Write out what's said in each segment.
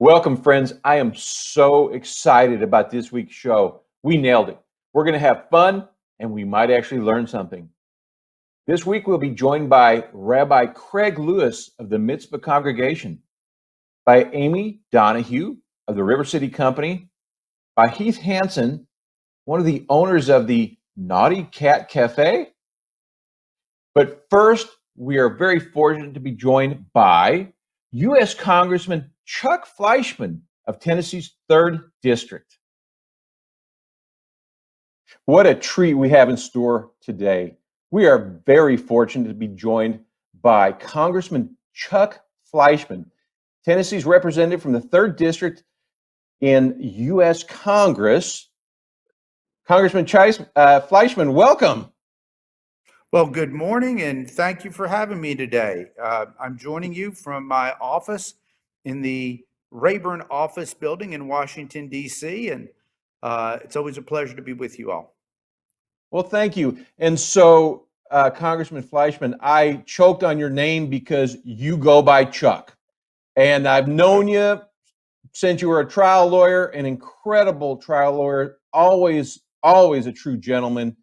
Welcome, friends. I am so excited about this week's show. We nailed it. We're going to have fun, and we might actually learn something. This week, we'll be joined by Rabbi Craig Lewis of the Mizpah congregation, by Amy Donahue of the River City Company, by Heath Hanson, one of the owners of the Naughty Cat Cafe. But first, we are very fortunate to be joined by U.S. Congressman Chuck Fleischmann of Tennessee's 3rd District. What a treat we have in store today. We are very fortunate to be joined by Congressman Chuck Fleischmann, Tennessee's representative from the 3rd District in U.S. Congress. Congressman Fleischmann, welcome. Well, good morning, and thank you for having me today. I'm joining you from my office in the Rayburn office building in Washington, D.C., and it's always a pleasure to be with you all. Well, thank you. And so, Congressman Fleischmann, I choked on your name because you go by Chuck. And I've known you since you were a trial lawyer, an incredible trial lawyer, always a true gentleman.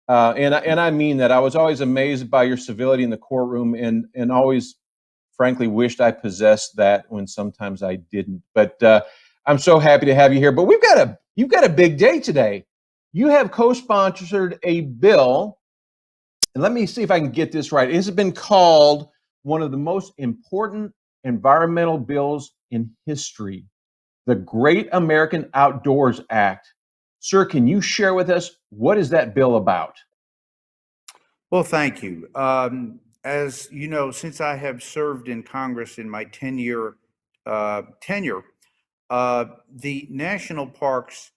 And I mean that. I was always amazed by your civility in the courtroom and always, frankly, wished I possessed that when sometimes I didn't. But I'm so happy to have you here. But you've got a big day today. You have co-sponsored a bill, and let me see if I can get this right. It has been called one of the most important environmental bills in history, the Great American Outdoors Act. Sir, can you share with us what is that bill about? Well, thank you. As you know, since I have served in Congress in my 10-year tenure, the national parks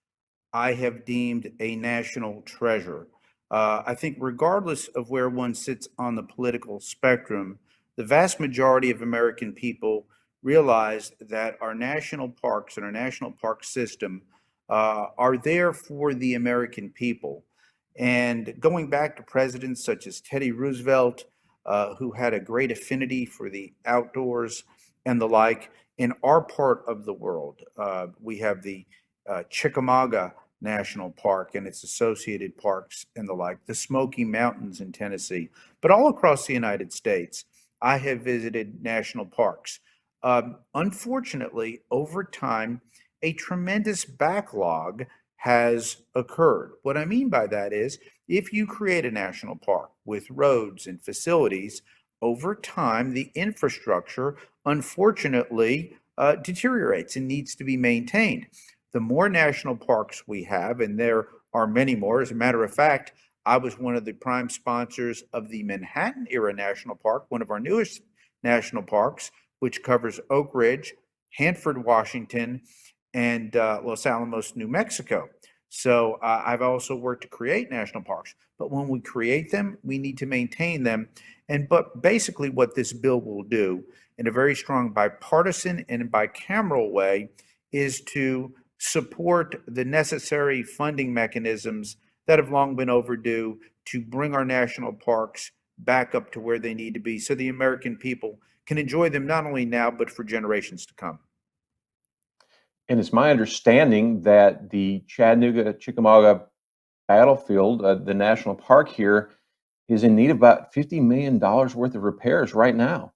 I have deemed a national treasure. I think regardless of where one sits on the political spectrum, the vast majority of American people realize that our national parks and our national park system are there for the American people. And going back to presidents such as Teddy Roosevelt, who had a great affinity for the outdoors and the like, in our part of the world, we have the Chickamauga National Park and its associated parks and the like, the Smoky Mountains in Tennessee, but all across the United States, I have visited national parks. Unfortunately, over time, a tremendous backlog has occurred. What I mean by that is, if you create a national park with roads and facilities, over time, the infrastructure, unfortunately, deteriorates and needs to be maintained. The more national parks we have, and there are many more, as a matter of fact, I was one of the prime sponsors of the Manhattan Era National Park, one of our newest national parks, which covers Oak Ridge, Hanford, Washington, and Los Alamos, New Mexico. So I've also worked to create national parks, but when we create them, we need to maintain them. But basically what this bill will do in a very strong bipartisan and bicameral way is to support the necessary funding mechanisms that have long been overdue to bring our national parks back up to where they need to be so the American people can enjoy them not only now, but for generations to come. And it's my understanding that the Chattanooga-Chickamauga battlefield, the national park here, is in need of about $50 million worth of repairs right now.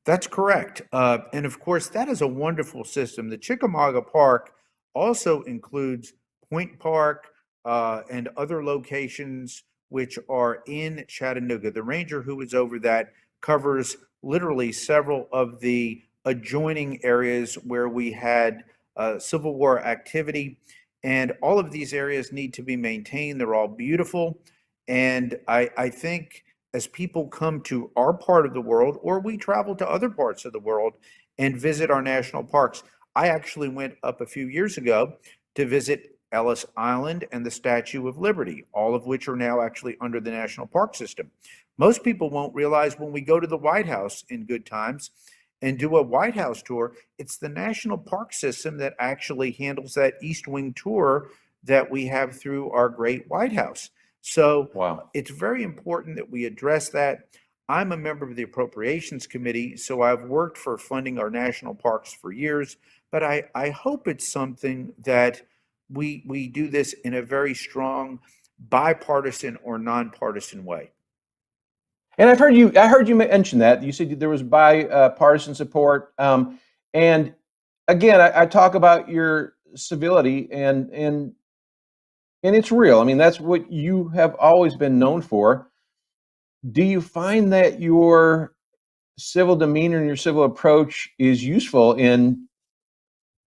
That's correct. And of course, that is a wonderful system. The Chickamauga Park also includes Point Park and other locations which are in Chattanooga. The ranger who is over that covers literally several of the adjoining areas where we had Civil War activity. And all of these areas need to be maintained. They're all beautiful. And I think as people come to our part of the world, or we travel to other parts of the world and visit our national parks. I actually went up a few years ago to visit Ellis Island and the Statue of Liberty, all of which are now actually under the national park system. Most people won't realize when we go to the White House in good times and do a White House tour, it's the national park system that actually handles that East Wing tour that we have through our great White House. So Wow. it's very important that we address that. I'm a member of the Appropriations Committee, so I've worked for funding our national parks for years, but I hope it's something that we do this in a very strong bipartisan or nonpartisan way. And I heard you mention that. You said there was bipartisan support. And again, I talk about your civility and it's real. I mean, that's what you have always been known for. Do you find that your civil demeanor and your civil approach is useful in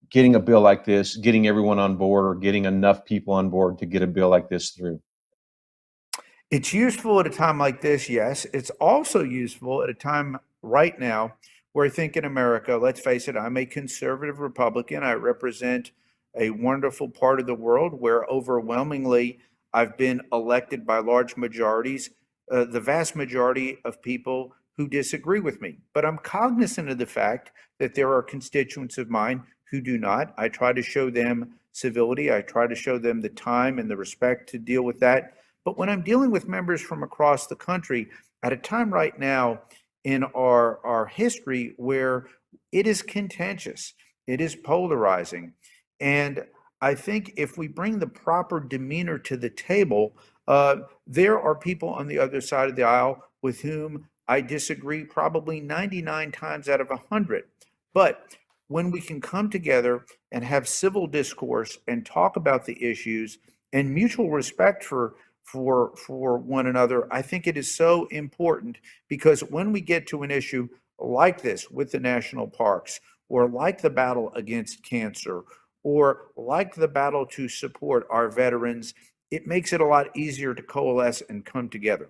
getting a bill like this, getting everyone on board, or getting enough people on board to get a bill like this through? It's useful at a time like this, yes. It's also useful at a time right now where I think in America, let's face it, I'm a conservative Republican. I represent a wonderful part of the world where overwhelmingly I've been elected by large majorities, the vast majority of people who disagree with me. But I'm cognizant of the fact that there are constituents of mine who do not. I try to show them civility. I try to show them the time and the respect to deal with that. But when I'm dealing with members from across the country at a time right now in our history where it is contentious, it is polarizing, and I think if we bring the proper demeanor to the table, there are people on the other side of the aisle with whom I disagree probably 99 times out of 100. But when we can come together and have civil discourse and talk about the issues and mutual respect for one another, I think it is so important because when we get to an issue like this with the national parks, or like the battle against cancer, or like the battle to support our veterans, it makes it a lot easier to coalesce and come together.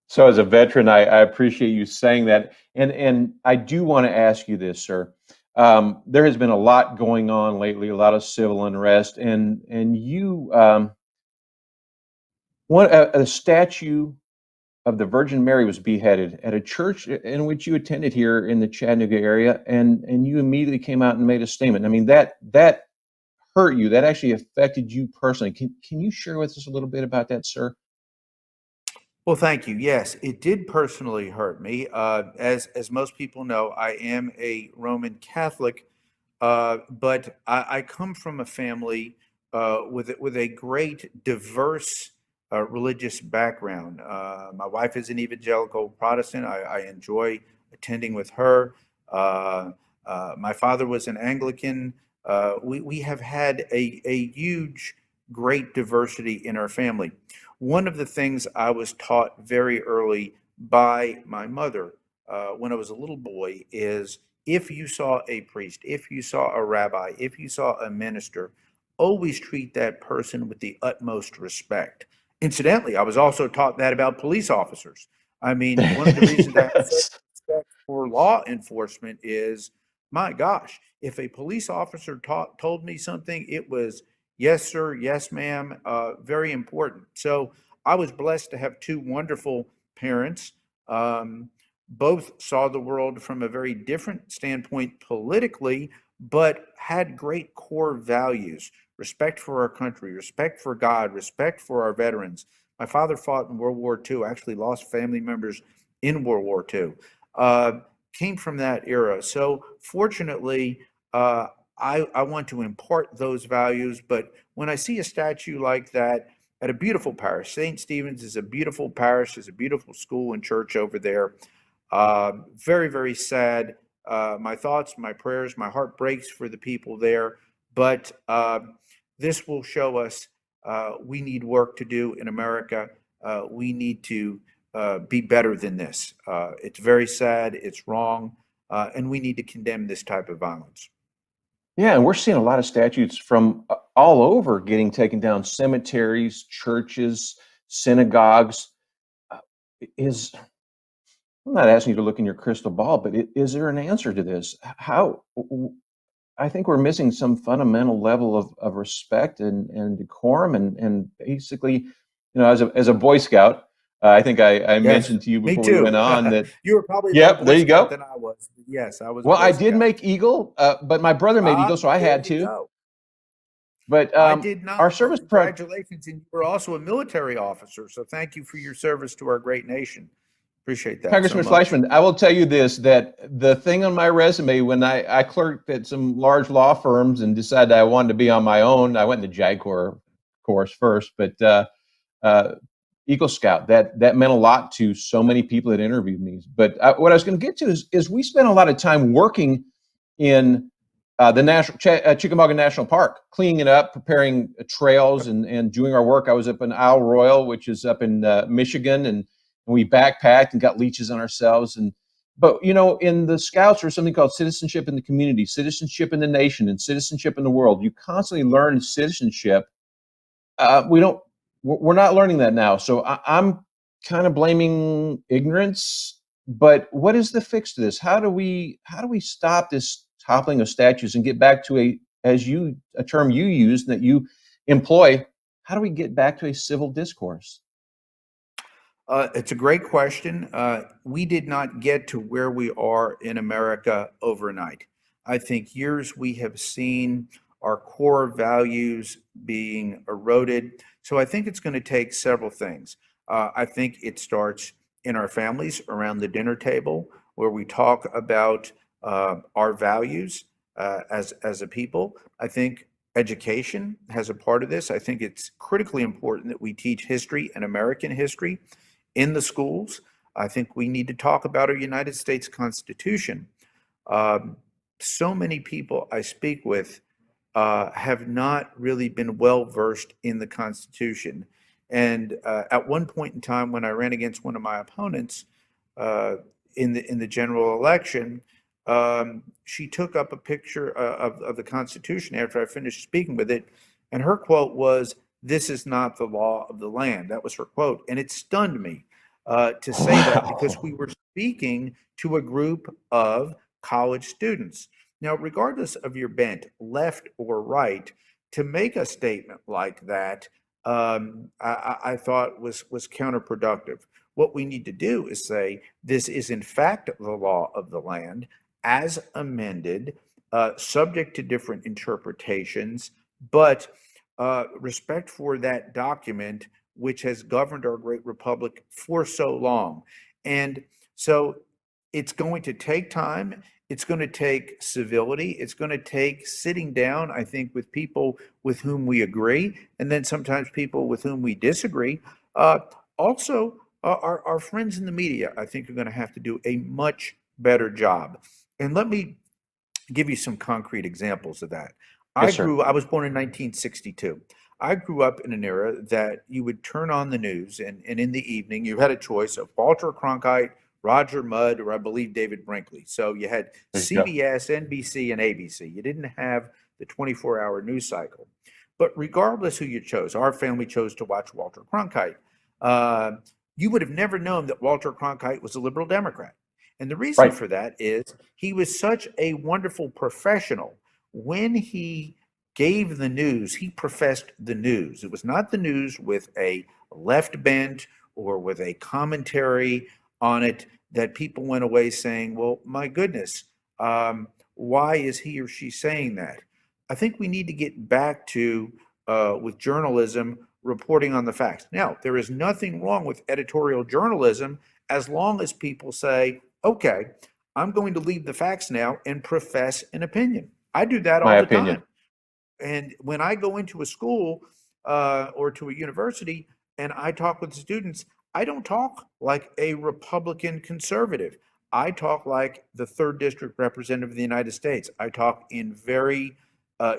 So, as a veteran, I appreciate you saying that, and I do want to ask you this, sir. There has been a lot going on lately, a lot of civil unrest, and you a statue of the Virgin Mary was beheaded at a church in which you attended here in the Chattanooga area, and you immediately came out and made a statement. I mean, that hurt you. That actually affected you personally. Can you share with us a little bit about that, sir? Well, thank you. Yes, it did personally hurt me. As most people know, I am a Roman Catholic, but I come from a family with a great diverse religious background. My wife is an evangelical Protestant. I enjoy attending with her. My father was an Anglican. We have had a huge, great diversity in our family. One of the things I was taught very early by my mother when I was a little boy is if you saw a priest, if you saw a rabbi, if you saw a minister, always treat that person with the utmost respect. Incidentally, I was also taught that about police officers. I mean, one of the reasons I have such Yes. respect for law enforcement is, my gosh, if a police officer told me something, it was yes, sir, yes, ma'am, very important. So I was blessed to have two wonderful parents. Um, Both saw the world from a very different standpoint politically, but had great core values: respect for our country, respect for God, respect for our veterans. My father fought in World War II, actually lost family members in World War II. Uh, Came from that era. So fortunately, uh, I want to impart those values. But when I see a statue like that at a beautiful parish, St. Stephen's is a beautiful parish, is a beautiful school and church over there. Very, very sad. My thoughts, my prayers, my heart breaks for the people there. But this will show us we need work to do in America. We need to be better than this. It's very sad. It's wrong. And we need to condemn this type of violence. Yeah, and we're seeing a lot of statues from all over getting taken down, cemeteries, churches, synagogues. Uh, Is I'm not asking you to look in your crystal ball, but is there an answer to this? I think we're missing some fundamental level of respect and decorum, and basically, as a Boy Scout, I think I Yes, mentioned to you me before we too. went on that. You were probably a better Yep, Boy there you Scout go. than I was. Yes, I was a Well, Boy I did Scout. make Eagle, but my brother made Eagle, so I There had you to. go. But I did our not. Well, service pro congratulations. And you were also a military officer. So thank you for your service to our great nation. Appreciate that so Congressman much. Fleischmann, I will tell you this, that the thing on my resume, when I clerked at some large law firms and decided I wanted to be on my own, I went in the JAG Corps course first, but Eagle Scout, that meant a lot to so many people that interviewed me. But what I was going to get to is we spent a lot of time working in the Chickamauga National Park, cleaning it up, preparing trails, and doing our work. I was up in Isle Royale, which is up in Michigan, and we backpacked and got leeches on ourselves. But in the Scouts, there's something called citizenship in the community, citizenship in the nation, and citizenship in the world. You constantly learn citizenship. We're not learning that now. So I'm kind of blaming ignorance. But what is the fix to this? How do we stop this toppling of statues and get back to a term you use that you employ? How do we get back to a civil discourse? It's a great question. We did not get to where we are in America overnight. I think years we have seen our core values being eroded. So I think it's going to take several things. I think it starts in our families around the dinner table, where we talk about our values as a people. I think education has a part of this. I think it's critically important that we teach history and American history in the schools. I think we need to talk about our United States Constitution. So many people I speak with have not really been well versed in the Constitution. And at one point in time, when I ran against one of my opponents in the general election, she took up a picture of the Constitution after I finished speaking with it, and her quote was, "This is not the law of the land." That was her quote, and it stunned me to say that, because we were speaking to a group of college students. Now, regardless of your bent, left or right, to make a statement like that, I thought was counterproductive. What we need to do is say, this is in fact the law of the land, as amended, subject to different interpretations, but respect for that document which has governed our great republic for so long. And so it's going to take time. It's going to take civility. It's going to take sitting down, I think, with people with whom we agree, and then sometimes people with whom we disagree. Also, our friends in the media, I think, are going to have to do a much better job. And let me give you some concrete examples of that. Yes, sir. I was born in 1962. I grew up in an era that you would turn on the news, and in the evening, you had a choice of Walter Cronkite, Roger Mudd, or I believe David Brinkley. So you had There you go. CBS, NBC, and ABC. You didn't have the 24-hour news cycle. But regardless who you chose, our family chose to watch Walter Cronkite. You would have never known that Walter Cronkite was a liberal Democrat. And the reason Right. for that is he was such a wonderful professional. When he gave the news, he professed the news. It was not the news with a left bent or with a commentary on it that people went away saying, well, my goodness, why is he or she saying that? I think we need to get back to, with journalism, reporting on the facts. Now, there is nothing wrong with editorial journalism as long as people say, okay, I'm going to leave the facts now and profess an opinion. I do that all My the opinion. time. And when I go into a school or to a university and I talk with students, I don't talk like a Republican conservative. I talk like the third district representative of the United States. I talk in very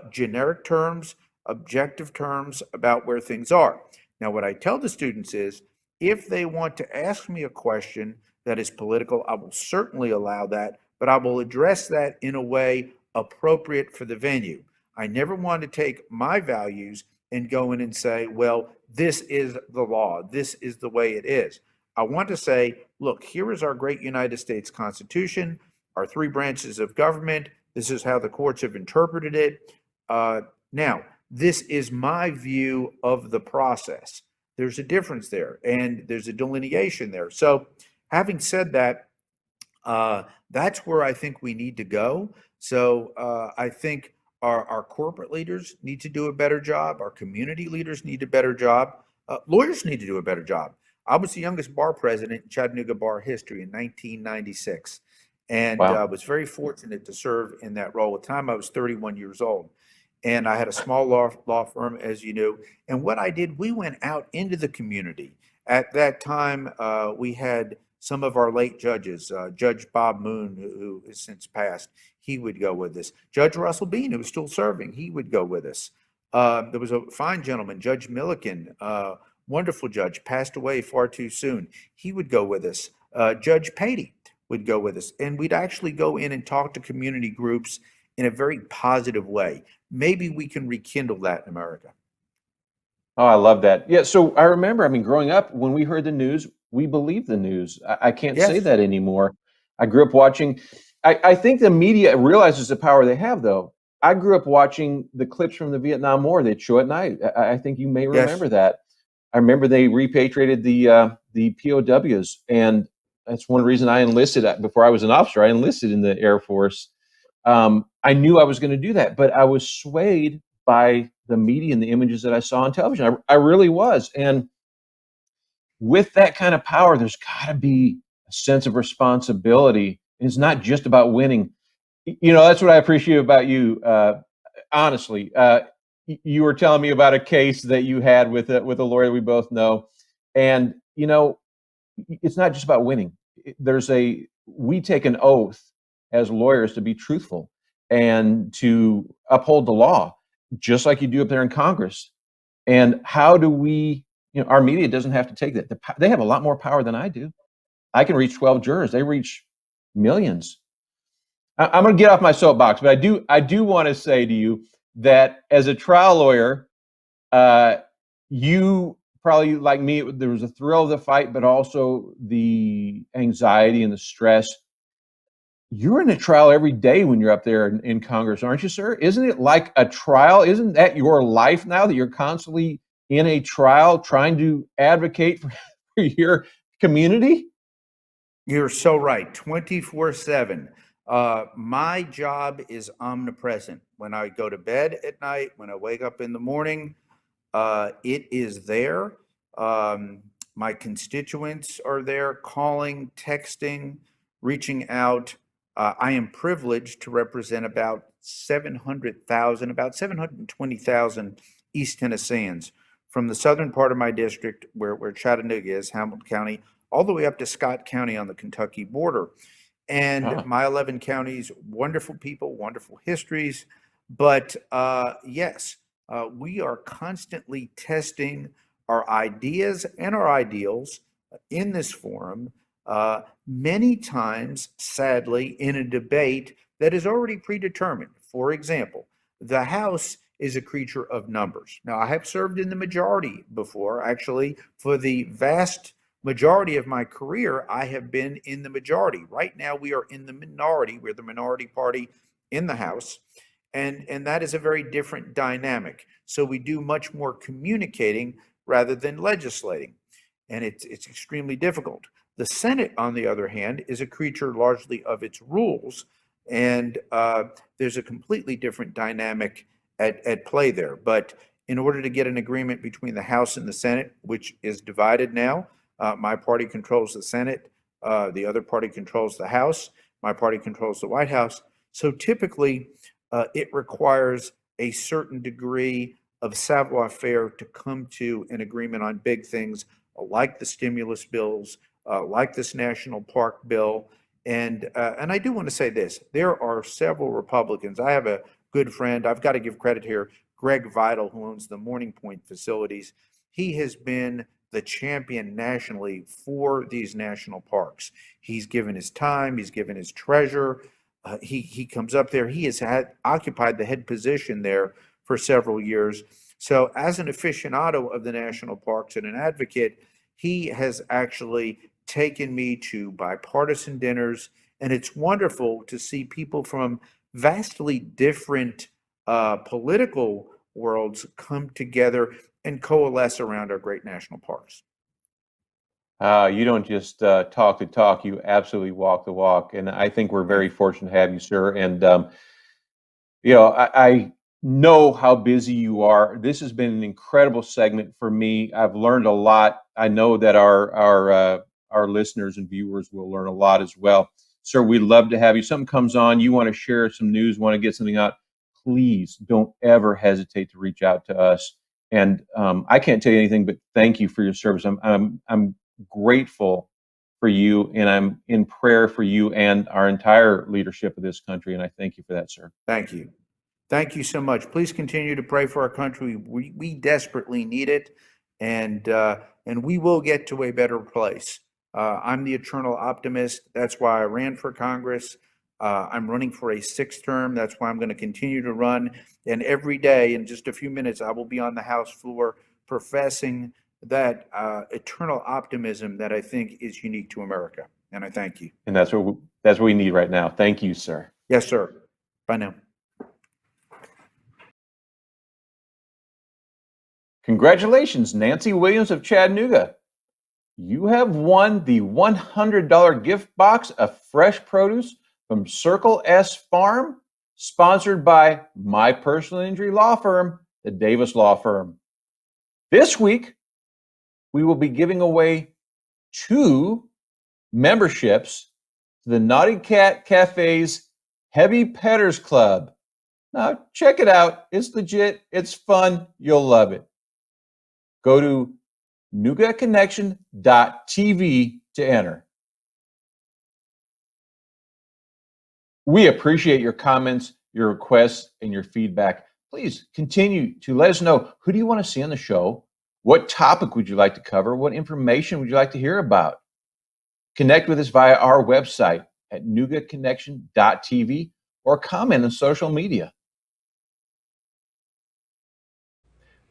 generic terms, objective terms about where things are. Now, what I tell the students is, if they want to ask me a question that is political, I will certainly allow that, but I will address that in a way appropriate for the venue. I never want to take my values and go in and say, well, this is the law. This is the way it is. I want to say, look, here is our great United States Constitution, our three branches of government. This is how the courts have interpreted it. Now, this is my view of the process. There's a difference there, and there's a delineation there. So, having said that, that's where I think we need to go. So, I think our corporate leaders need to do a better job. Our community leaders need a better job. Lawyers need to do a better job. I was the youngest bar president in Chattanooga bar history in 1996, and Wow. was very fortunate to serve in that role. At the time, I was 31 years old, and I had a small law firm, as you know. And what I did, we went out into the community. At that time, we had some of our late judges, Judge Bob Moon, who has since passed. He would go with us. Judge Russell Bean, who was still serving, he would go with us. There was a fine gentleman, Judge Milliken, wonderful judge, passed away far too soon. He would go with us. Judge Patey would go with us. And we'd actually go in and talk to community groups in a very positive way. Maybe we can rekindle that in America. Oh, I love that. Yeah. So I remember, I mean, growing up, when we heard the news, we believed the news. I can't say Yes, that anymore. I grew up watching, I think the media realizes the power they have, though. I grew up watching the clips from the Vietnam War they'd show at night. I think you may yes. remember that. I remember they repatriated the POWs, and that's one reason I enlisted before I was an officer. I enlisted in the Air Force. I knew I was going to do that, but I was swayed by the media and the images that I saw on television. I really was. And with that kind of power, there's got to be a sense of responsibility. And it's not just about winning. You know, that's what I appreciate about you. Honestly, you were telling me about a case that you had with a lawyer we both know, and you know, it's not just about winning. We take an oath as lawyers to be truthful and to uphold the law, just like you do up there in Congress. And how do we, you know, our media doesn't have to take that. They have a lot more power than I do. I can reach 12 jurors. They reach millions. I'm going to get off my soapbox, but I do want to say to you that as a trial lawyer, you probably, like me, there was a thrill of the fight, but also the anxiety and the stress. You're in a trial every day when you're up there in Congress, aren't you, sir? Isn't it like a trial? Isn't that your life now, that you're constantly in a trial trying to advocate for your community? You're so right. 24/7. My job is omnipresent. When I go to bed at night, when I wake up in the morning, it is there. My constituents are there calling, texting, reaching out. I am privileged to represent about 700,000, about 720,000 East Tennesseans from the southern part of my district, where Chattanooga is, Hamilton County, all the way up to Scott County on the Kentucky border. And Ah, my 11 counties, wonderful people, wonderful histories. But yes, we are constantly testing our ideas and our ideals in this forum, many times, sadly, in a debate that is already predetermined. For example, the House is a creature of numbers. Now, I have served in the majority before. Actually, for the vast majority of my career, I have been in the majority. Right now, we are in the minority. We're the minority party in the House. And that is a very different dynamic. So we do much more communicating rather than legislating. And it's extremely difficult. The Senate, on the other hand, is a creature largely of its rules. And there's a completely different dynamic at play there. But in order to get an agreement between the House and the Senate, which is divided now, my party controls the Senate, the other party controls the House, my party controls the White House. So typically, it requires a certain degree of savoir faire to come to an agreement on big things like the stimulus bills, like this national park bill. And I do want to say this, there are several Republicans. I have a good friend, I've got to give credit here, Greg Vidal, who owns the Morning Point facilities. He has been the champion nationally for these national parks. He's given his time, he's given his treasure. He comes up there. He has occupied the head position there for several years. So, as an aficionado of the national parks and an advocate, he has actually taken me to bipartisan dinners, and it's wonderful to see people from vastly different political worlds come together and coalesce around our great national parks. you don't just talk the talk; you absolutely walk the walk. And I think we're Thank very you. fortunate to have you, sir. And you know, I know how busy you are. This has been an incredible segment for me. I've learned a lot. I know that our listeners and viewers will learn a lot as well. Sir, we'd love to have you. Something comes on, you want to share some news, want to get something out, please don't ever hesitate to reach out to us. And I can't tell you anything but thank you for your service. I'm grateful for you, and I'm in prayer for you and our entire leadership of this country. And I thank you for that, sir. Thank you. Thank you so much. Please continue to pray for our country. We desperately need it, and we will get to a better place. I'm the eternal optimist. That's why I ran for Congress. I'm running for a 6th term. That's why I'm going to continue to run. And every day, in just a few minutes, I will be on the House floor professing that eternal optimism that I think is unique to America. And I thank you. And that's what we need right now. Thank you, sir. Yes, sir. Bye now. Congratulations, Nancy Williams of Chattanooga. You have won the $100 gift box of fresh produce from Circle S Farm, sponsored by my personal injury law firm, the Davis Law Firm. This week, we will be giving away 2 memberships to the Naughty Cat Cafe's Heavy Petters Club. Now, check it out. It's legit. It's fun. You'll love it. Go to NoogaConnection.tv to enter. We appreciate your comments, your requests, and your feedback. Please continue to let us know, who do you want to see on the show? What topic would you like to cover? What information would you like to hear about? Connect with us via our website at NoogaConnection.tv or comment on social media.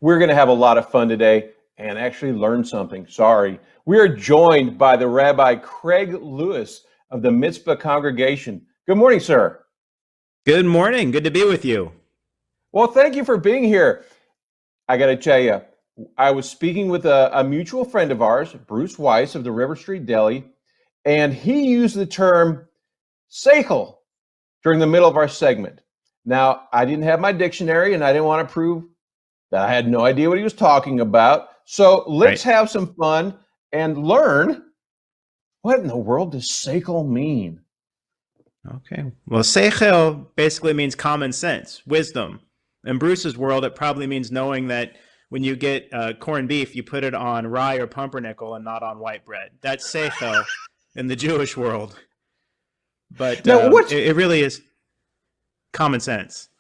We're going to have a lot of fun today and actually learn something. Sorry. We are joined by the Rabbi Craig Lewis of the Mizpah congregation. Good morning, sir. Good morning. Good to be with you. Well, thank you for being here. I got to tell you, I was speaking with a mutual friend of ours, Bruce Weiss of the River Street Deli, and he used the term seichel during the middle of our segment. Now, I didn't have my dictionary, and I didn't want to prove that I had no idea what he was talking about. So let's have some fun and learn, what in the world does seichel mean? Okay. Well, seichel basically means common sense, wisdom. In Bruce's world, it probably means knowing that when you get corned beef, you put it on rye or pumpernickel and not on white bread. That's seichel in the Jewish world. But now, it really is common sense.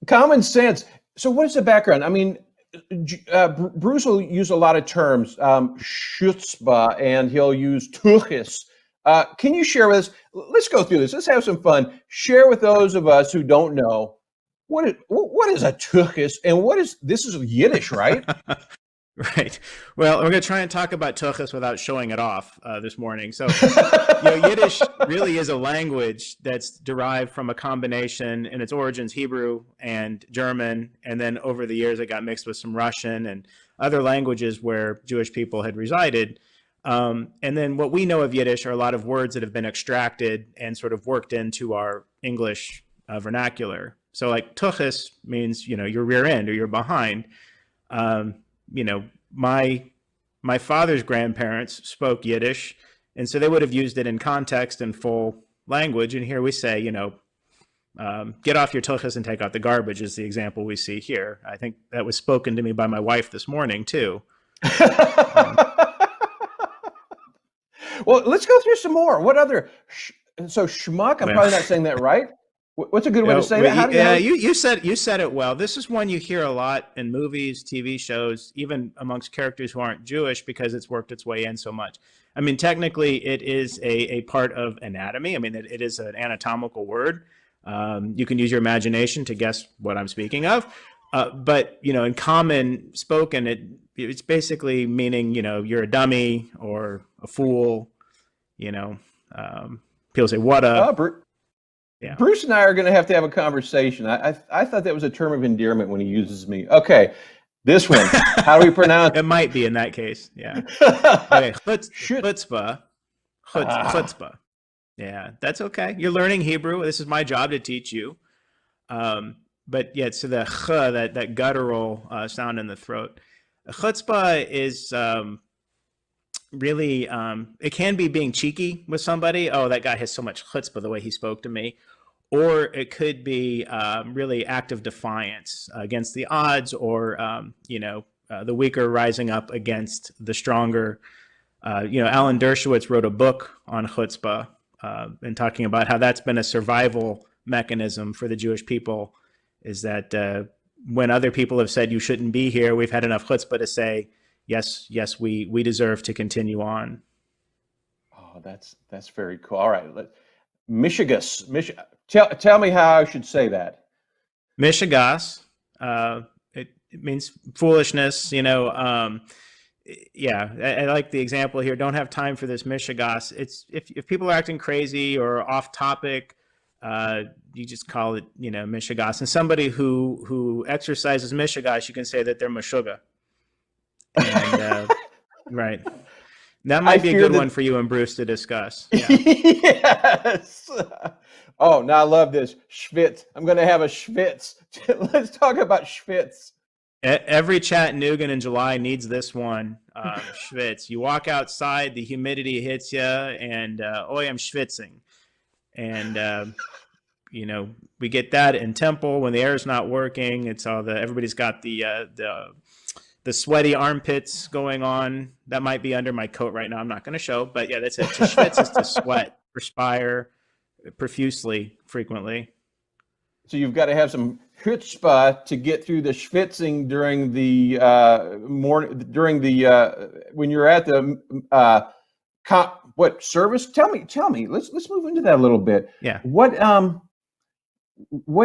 Common sense. So what is the background? I mean, Bruce will use a lot of terms, chutzpah, and he'll use tuchis. Can you share with us? Let's go through this. Let's have some fun. Share with those of us who don't know, what is a tuchis, and this is Yiddish, right? Right. Well, we're going to try and talk about tuchis without showing it off this morning. So, Yiddish really is a language that's derived from a combination in its origins, Hebrew and German, and then over the years it got mixed with some Russian and other languages where Jewish people had resided. And then what we know of Yiddish are a lot of words that have been extracted and sort of worked into our English vernacular. So like tuchis means, your rear end or you're behind. My father's grandparents spoke Yiddish, and so they would have used it in context and full language. And here we say, get off your tuchis and take out the garbage is the example we see here. I think that was spoken to me by my wife this morning too. Well, let's go through some more. What other? So schmuck, I'm probably not saying that right. What's a good way to say that? How do you said it well. This is one you hear a lot in movies, TV shows, even amongst characters who aren't Jewish, because it's worked its way in so much. I mean, technically, it is a part of anatomy. I mean, it is an anatomical word. You can use your imagination to guess what I'm speaking of. But, in common spoken, it's basically meaning, you're a dummy or a fool, people say, what a... Yeah. Bruce and I are going to have a conversation. I thought that was a term of endearment when he uses me. Okay, this one. How do we pronounce it? It might be in that case. Yeah. Okay. Chutzpah. Chutzpah. Yeah, that's okay. You're learning Hebrew. This is my job to teach you. But yeah, so the ch, that guttural sound in the throat. Chutzpah is really, it can be being cheeky with somebody. Oh, that guy has so much chutzpah the way he spoke to me. Or it could be really active defiance against the odds, or the weaker rising up against the stronger. Alan Dershowitz wrote a book on chutzpah and talking about how that's been a survival mechanism for the Jewish people. Is that when other people have said you shouldn't be here, we've had enough chutzpah to say yes, we deserve to continue on. Oh, that's very cool. All right, Meshuggah. Tell me how I should say that. Meshuggah. It means foolishness. I like the example here. Don't have time for this Meshuggah. It's if people are acting crazy or off topic, you just call it Meshuggah. And somebody who exercises Meshuggah, you can say that they're Meshuggah. And right. That might be a good one for you and Bruce to discuss. Yeah. Yes. Oh, now I love this. Schmitz. I'm going to have a Schmitz. Let's talk about Schmitz. Every Chattanoogan in July needs this one. Schmitz. You walk outside, the humidity hits you, and I'm schwitzing. And, we get that in Temple when the air is not working. It's all everybody's got the sweaty armpits going on. That might be under my coat right now. I'm not going to show, but yeah, that's it. To schwitz is to sweat, perspire profusely, frequently. So you've got to have some chutzpah to get through the schwitzing during the morning, when you're at the what service? Tell me. Let's move into that a little bit. Yeah. What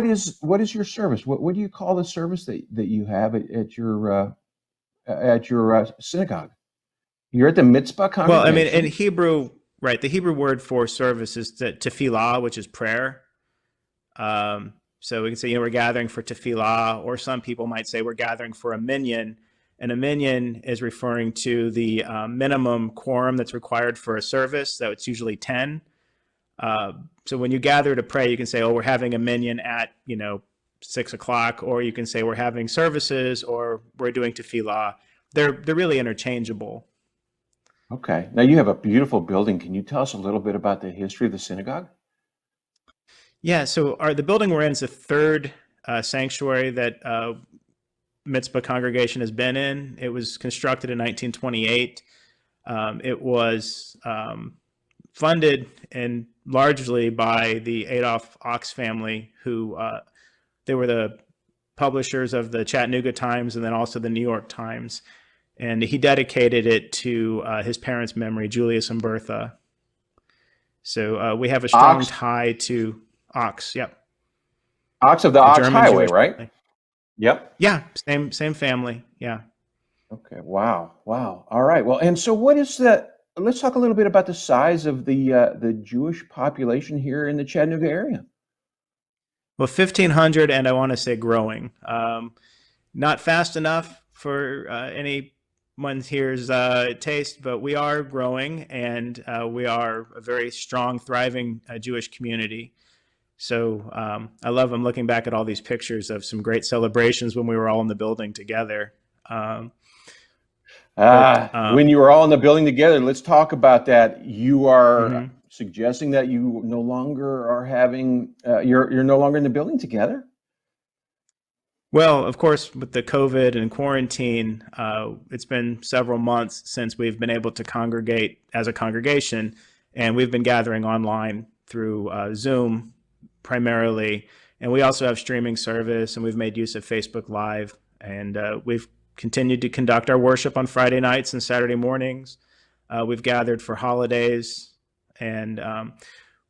is your service? What do you call the service that you have at your synagogue? You're at the Mizpah congregation. Well, I mean, in Hebrew, right? The Hebrew word for service is tefillah, which is prayer. So we can say, we're gathering for tefillah, or some people might say we're gathering for a minyan. And a minyan is referring to the minimum quorum that's required for a service. So it's usually 10. So when you gather to pray, you can say, we're having a minyan at 6 o'clock, or you can say we're having services, or we're doing tefillah. They're really interchangeable. Okay. Now you have a beautiful building. Can you tell us a little bit about the history of the synagogue? Yeah. So the building we're in is the third sanctuary that Mizpah congregation has been in. It was constructed in 1928. It was funded and largely by the Adolph Ox family, who they were the publishers of the Chattanooga Times and then also the New York Times. And he dedicated it to his parents' memory, Julius and Bertha. So we have a strong tie to Ox. Yep. Ox of the Ox German Highway, Jewish right? family. Yep. Yeah. Same family. Yeah. Okay. Wow. All right. Well, and so what is let's talk a little bit about the size of the Jewish population here in the Chattanooga area. Well, 1,500, and I want to say growing. Not fast enough for anyone here's taste, but we are growing, and we are a very strong, thriving Jewish community. So I'm looking back at all these pictures of some great celebrations when we were all in the building together. When you were all in the building together, let's talk about that. You are suggesting that you no longer are having, you're no longer in the building together? Well, of course, with the COVID and quarantine, it's been several months since we've been able to congregate as a congregation, and we've been gathering online through Zoom primarily. And we also have streaming service, and we've made use of Facebook Live, and we've continued to conduct our worship on Friday nights and Saturday mornings. We've gathered for holidays, and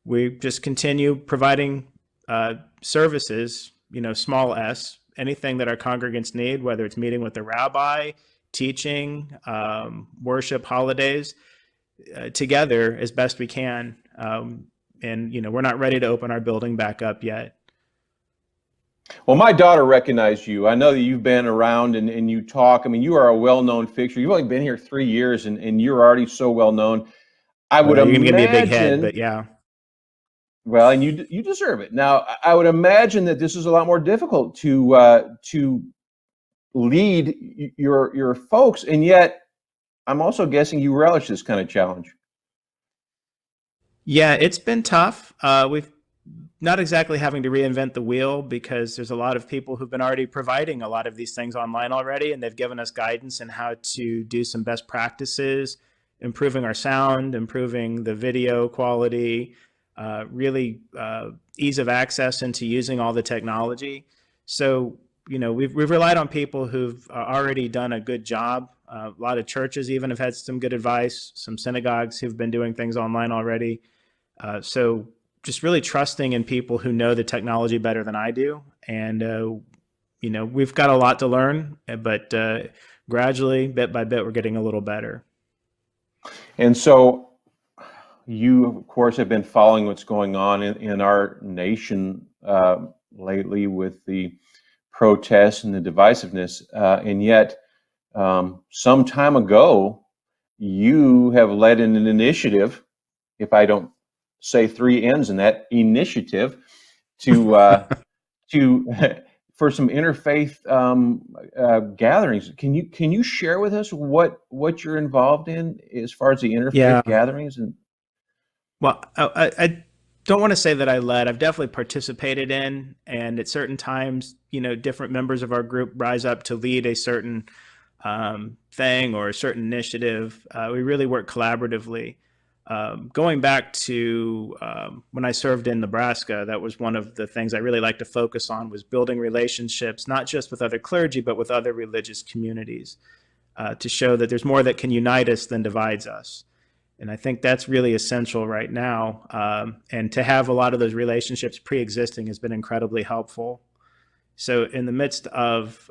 we just continue providing services, small s, anything that our congregants need, whether it's meeting with the rabbi, teaching, worship, holidays, together as best we can. And we're not ready to open our building back up yet. Well, my daughter recognized you. I know that you've been around and you talk. I mean, you are a well-known fixture. You've only been here 3 years and you're already so well-known. I would imagine. You're going to give me a big head, but yeah. Well, and you deserve it. Now, I would imagine that this is a lot more difficult to lead your folks, and yet I'm also guessing you relish this kind of challenge. Yeah, it's been tough. We've not exactly having to reinvent the wheel because there's a lot of people who've been already providing a lot of these things online already, and they've given us guidance in how to do some best practices, improving our sound, improving the video quality, really ease of access into using all the technology. So, we've relied on people who've already done a good job. A lot of churches even have had some good advice, some synagogues who've been doing things online already. So just really trusting in people who know the technology better than I do. And, we've got a lot to learn, but gradually, bit by bit, we're getting a little better. And so you, of course, have been following what's going on in our nation lately with the protests and the divisiveness. And yet, some time ago, you have led an initiative, if I don't say three N's in that initiative, to for some interfaith gatherings. Can you share with us what you're involved in as far as the interfaith gatherings? And well, I don't want to say that I led. I've definitely participated in, and at certain times, different members of our group rise up to lead a certain thing or a certain initiative. We really work collaboratively. Going back to when I served in Nebraska, that was one of the things I really like to focus on, was building relationships, not just with other clergy, but with other religious communities, to show that there's more that can unite us than divides us. And I think that's really essential right now. And to have a lot of those relationships pre-existing has been incredibly helpful. So in the midst of,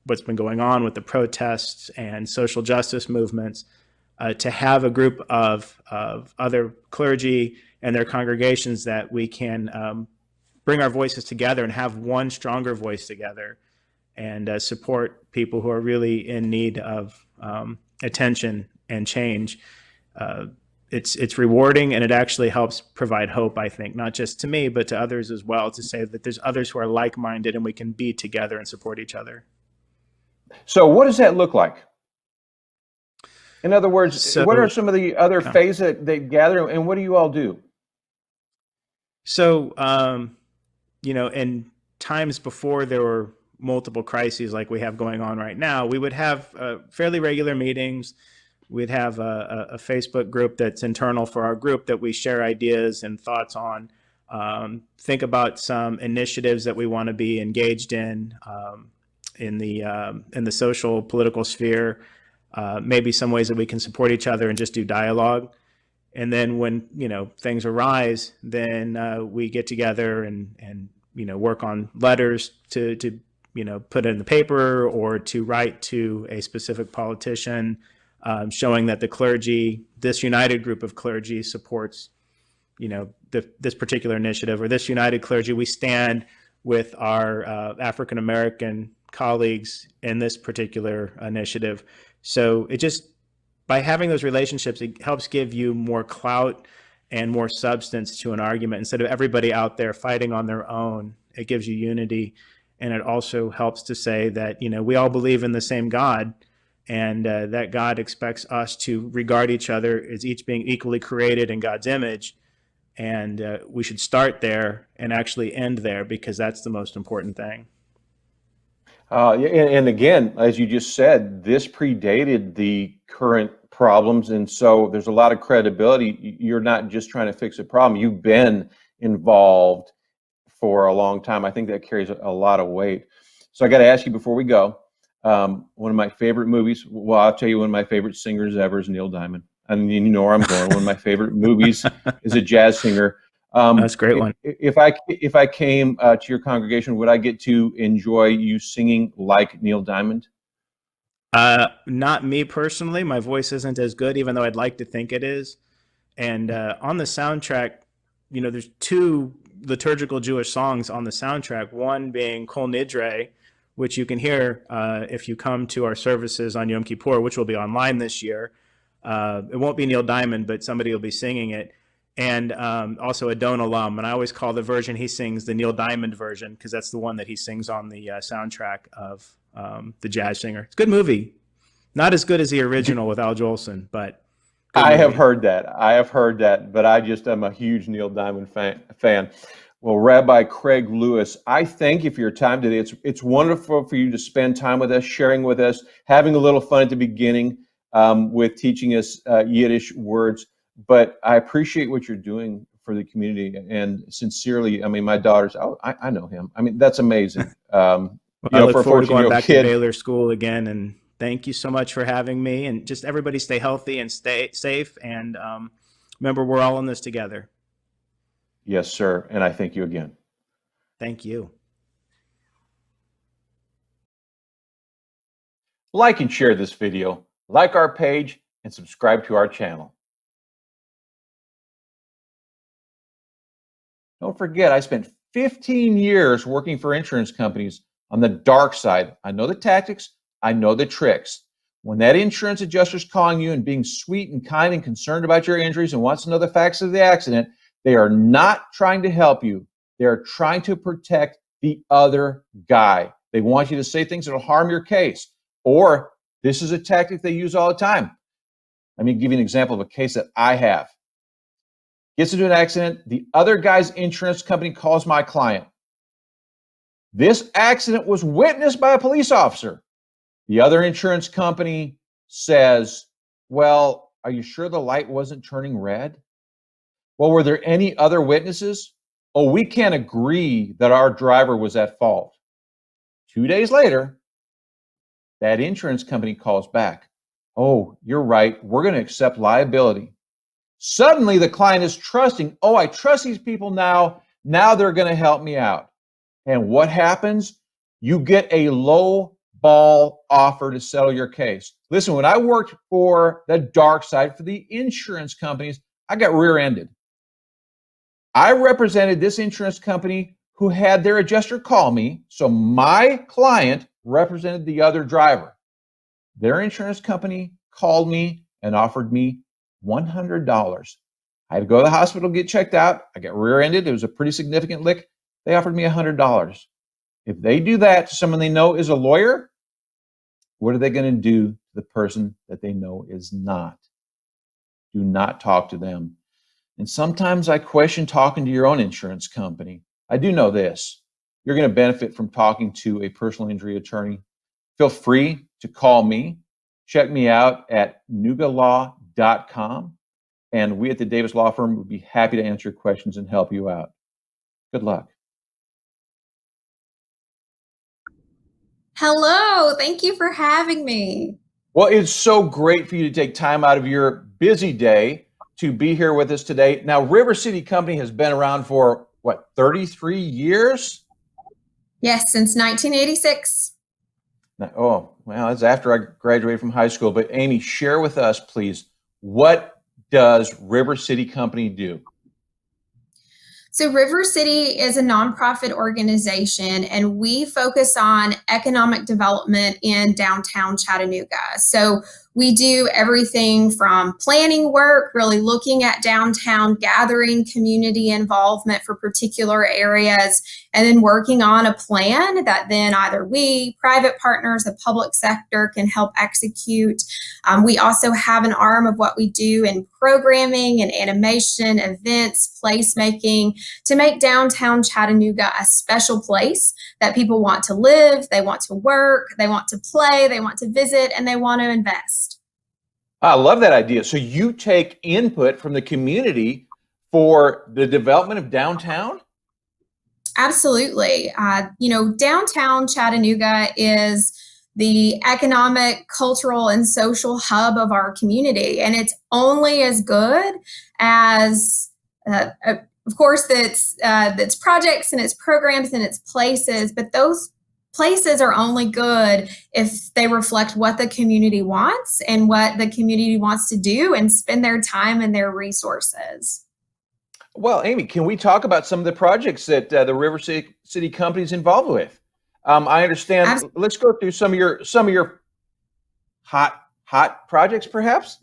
what's been going on with the protests and social justice movements, to have a group of other clergy and their congregations that we can bring our voices together and have one stronger voice together and support people who are really in need of attention and change. It's rewarding, and it actually helps provide hope, I think, not just to me, but to others as well, to say that there's others who are like-minded and we can be together and support each other. So what does that look like? In other words, what are some of the other phases that they gather, and what do you all do? So, in times before there were multiple crises like we have going on right now, we would have fairly regular meetings. We'd have a Facebook group that's internal for our group that we share ideas and thoughts on. Think about some initiatives that we want to be engaged in the social political sphere. Maybe some ways that we can support each other and just do dialogue. And then when, things arise, then we get together and work on letters to put in the paper or to write to a specific politician, showing that the clergy, this united group of clergy supports, this particular initiative, or this united clergy, we stand with our African-American colleagues in this particular initiative. So it just, by having those relationships, it helps give you more clout and more substance to an argument. Instead of everybody out there fighting on their own, it gives you unity. And it also helps to say that, we all believe in the same God, and that God expects us to regard each other as each being equally created in God's image. And we should start there and actually end there, because that's the most important thing. And again, as you just said, this predated the current problems, and so there's a lot of credibility. You're not just trying to fix a problem. You've been involved for a long time. I think that carries a lot of weight. So I got to ask you before we go, one of my favorite movies, well, I'll tell you, one of my favorite singers ever is Neil Diamond. And you know where I'm going. One of my favorite movies is a jazz singer. That's a great one. If I came to your congregation, would I get to enjoy you singing like Neil Diamond? Not me personally. My voice isn't as good, even though I'd like to think it is. And on the soundtrack, there's two liturgical Jewish songs on the soundtrack. One being Kol Nidre, which you can hear if you come to our services on Yom Kippur, which will be online this year. It won't be Neil Diamond, but somebody will be singing it. And also Adon Olam. And I always call the version he sings the Neil Diamond version, because that's the one that he sings on the soundtrack of The Jazz Singer. It's a good movie. Not as good as the original with Al Jolson, but good I have movie. heard that. I have heard that, but I just am a huge Neil Diamond fan. Well, Rabbi Craig Lewis, I thank you for your time today. It's wonderful for you to spend time with us, sharing with us, having a little fun at the beginning with teaching us Yiddish words. But I appreciate what you're doing for the community. And sincerely, I mean, my daughter's, oh, I know him. I mean, that's amazing. Well, You I know, look for a forward to going 14-year-old back to kid. Baylor School again, and thank you so much for having me. And just everybody stay healthy and stay safe. And remember, we're all in this together. Yes, sir. And I thank you again. Thank you. Like and share this video, like our page, and subscribe to our channel. Don't forget, I spent 15 years working for insurance companies on the dark side. I know the tactics, I know the tricks. When that insurance adjuster's calling you and being sweet and kind and concerned about your injuries and wants to know the facts of the accident, they are not trying to help you. They're trying to protect the other guy. They want you to say things that will harm your case. Or this is a tactic they use all the time. Let me give you an example of a case that I have. Gets into an accident. The other guy's insurance company calls my client. This accident was witnessed by a police officer. The other insurance company says, well, are you sure the light wasn't turning red? Well, were there any other witnesses? Oh, we can't agree that our driver was at fault. 2 days later, that insurance company calls back. Oh, you're right. We're going to accept liability. Suddenly, the client is trusting. Oh, I trust these people now. Now they're going to help me out. And what happens? You get a low ball offer to settle your case. Listen, when I worked for the dark side for the insurance companies, I got rear-ended. I represented this insurance company who had their adjuster call me. So my client represented the other driver. Their insurance company called me and offered me $100. I had to go to the hospital, get checked out. I got rear-ended. It was a pretty significant lick. They offered me $100. If they do that to someone they know is a lawyer, what are they going to do to the person that they know is not? Do not talk to them. And sometimes I question talking to your own insurance company. I do know this. You're going to benefit from talking to a personal injury attorney. Feel free to call me. Check me out at noogalaw.com. And we at the Davis Law Firm would be happy to answer your questions and help you out. Good luck. Hello, thank you for having me. Well, it's so great for you to take time out of your busy day to be here with us today. Now, River City Company has been around for, what, 33 years? Yes, since 1986. Oh, well, that's after I graduated from high school. But Amy, share with us, please, what does River City Company do? So River City is a nonprofit organization, and we focus on economic development in downtown Chattanooga. So we do everything from planning work, really looking at downtown, gathering community involvement for particular areas, and then working on a plan that then either we, private partners, the public sector can help execute. We also have an arm of what we do in programming and animation, events, placemaking, to make downtown Chattanooga a special place that people want to live, they want to work, they want to play, they want to visit, and they want to invest. I love that idea. So you take input from the community for the development of downtown? Absolutely. Downtown Chattanooga is the economic, cultural, and social hub of our community, and it's only as good as of course, that's projects and its programs and its places, but those places are only good if they reflect what the community wants and what the community wants to do and spend their time and their resources. Well, Amy, can we talk about some of the projects that the River City Company is involved with? I understand. Absolutely. Let's go through some of your hot projects, perhaps.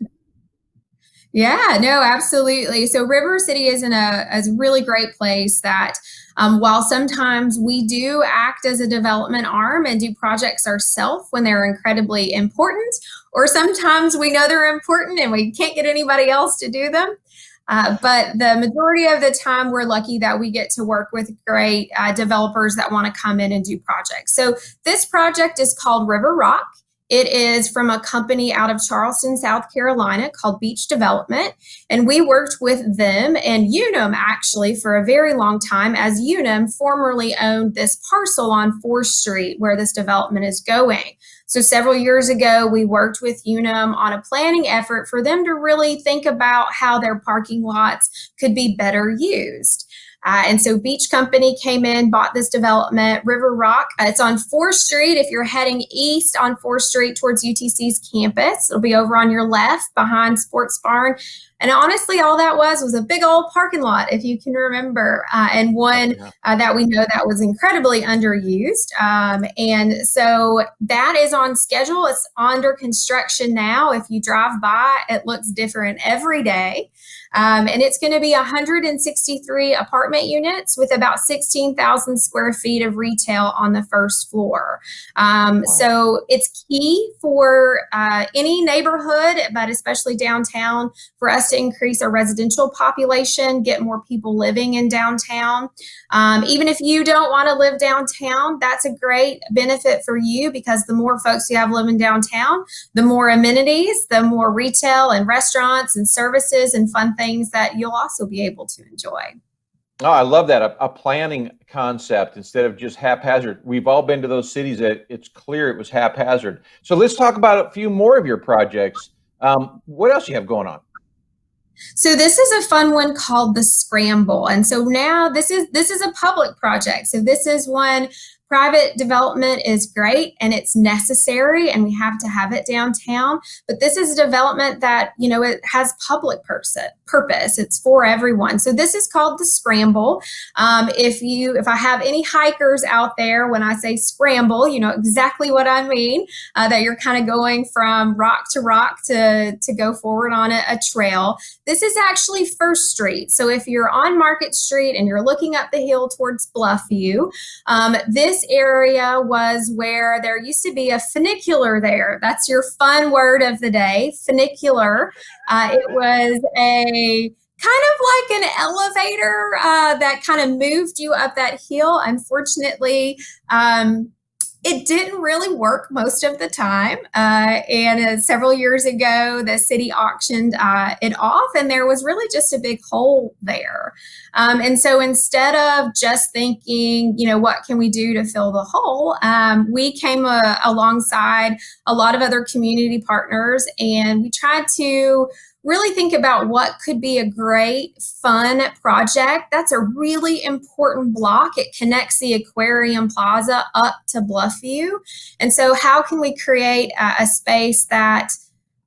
Yeah, no, absolutely. So River City is a really great place that while sometimes we do act as a development arm and do projects ourselves when they're incredibly important, or sometimes we know they're important and we can't get anybody else to do them. But the majority of the time, we're lucky that we get to work with great developers that want to come in and do projects. So this project is called River Rock. It is from a company out of Charleston, South Carolina called Beach Development. And we worked with them and Unum actually for a very long time, as Unum formerly owned this parcel on 4th Street where this development is going. So several years ago, we worked with Unum on a planning effort for them to really think about how their parking lots could be better used. And so Beach Company came in, bought this development, River Rock. It's on 4th Street. If you're heading east on 4th Street towards UTC's campus, it'll be over on your left behind Sports Barn. And honestly, all that was a big old parking lot, if you can remember, and one that we know that was incredibly underused. And so that is on schedule. It's under construction now. If you drive by, it looks different every day. And it's going to be 163 apartment units with about 16,000 square feet of retail on the first floor. So it's key for any neighborhood, but especially downtown, for us to increase our residential population, get more people living in downtown. Even if you don't want to live downtown, that's a great benefit for you, because the more folks you have living downtown, the more amenities, the more retail and restaurants and services and fun things that you'll also be able to enjoy. Oh, I love that. A planning concept instead of just haphazard. We've all been to those cities that it's clear it was haphazard. So let's talk about a few more of your projects. What else do you have going on? So this is a fun one called the Scramble. And so now this is a public project. So this is one. Private development is great and it's necessary and we have to have it downtown, but this is a development that, you know, it has public purpose. It's for everyone. So this is called the Scramble. If I have any hikers out there, when I say scramble, you know exactly what I mean, that you're kind of going from rock to go forward on a trail. This is actually 1st Street. So if you're on Market Street and you're looking up the hill towards Bluffview, this area was where there used to be a funicular there. That's your fun word of the day, funicular. It was a kind of like an elevator that kind of moved you up that hill. Unfortunately, it didn't really work most of the time. And several years ago, the city auctioned it off and there was really just a big hole there. And so instead of just thinking, you know, what can we do to fill the hole? We came alongside a lot of other community partners and we tried to really think about what could be a great, fun project. That's a really important block. It connects the Aquarium Plaza up to Bluffview. And so how can we create a space that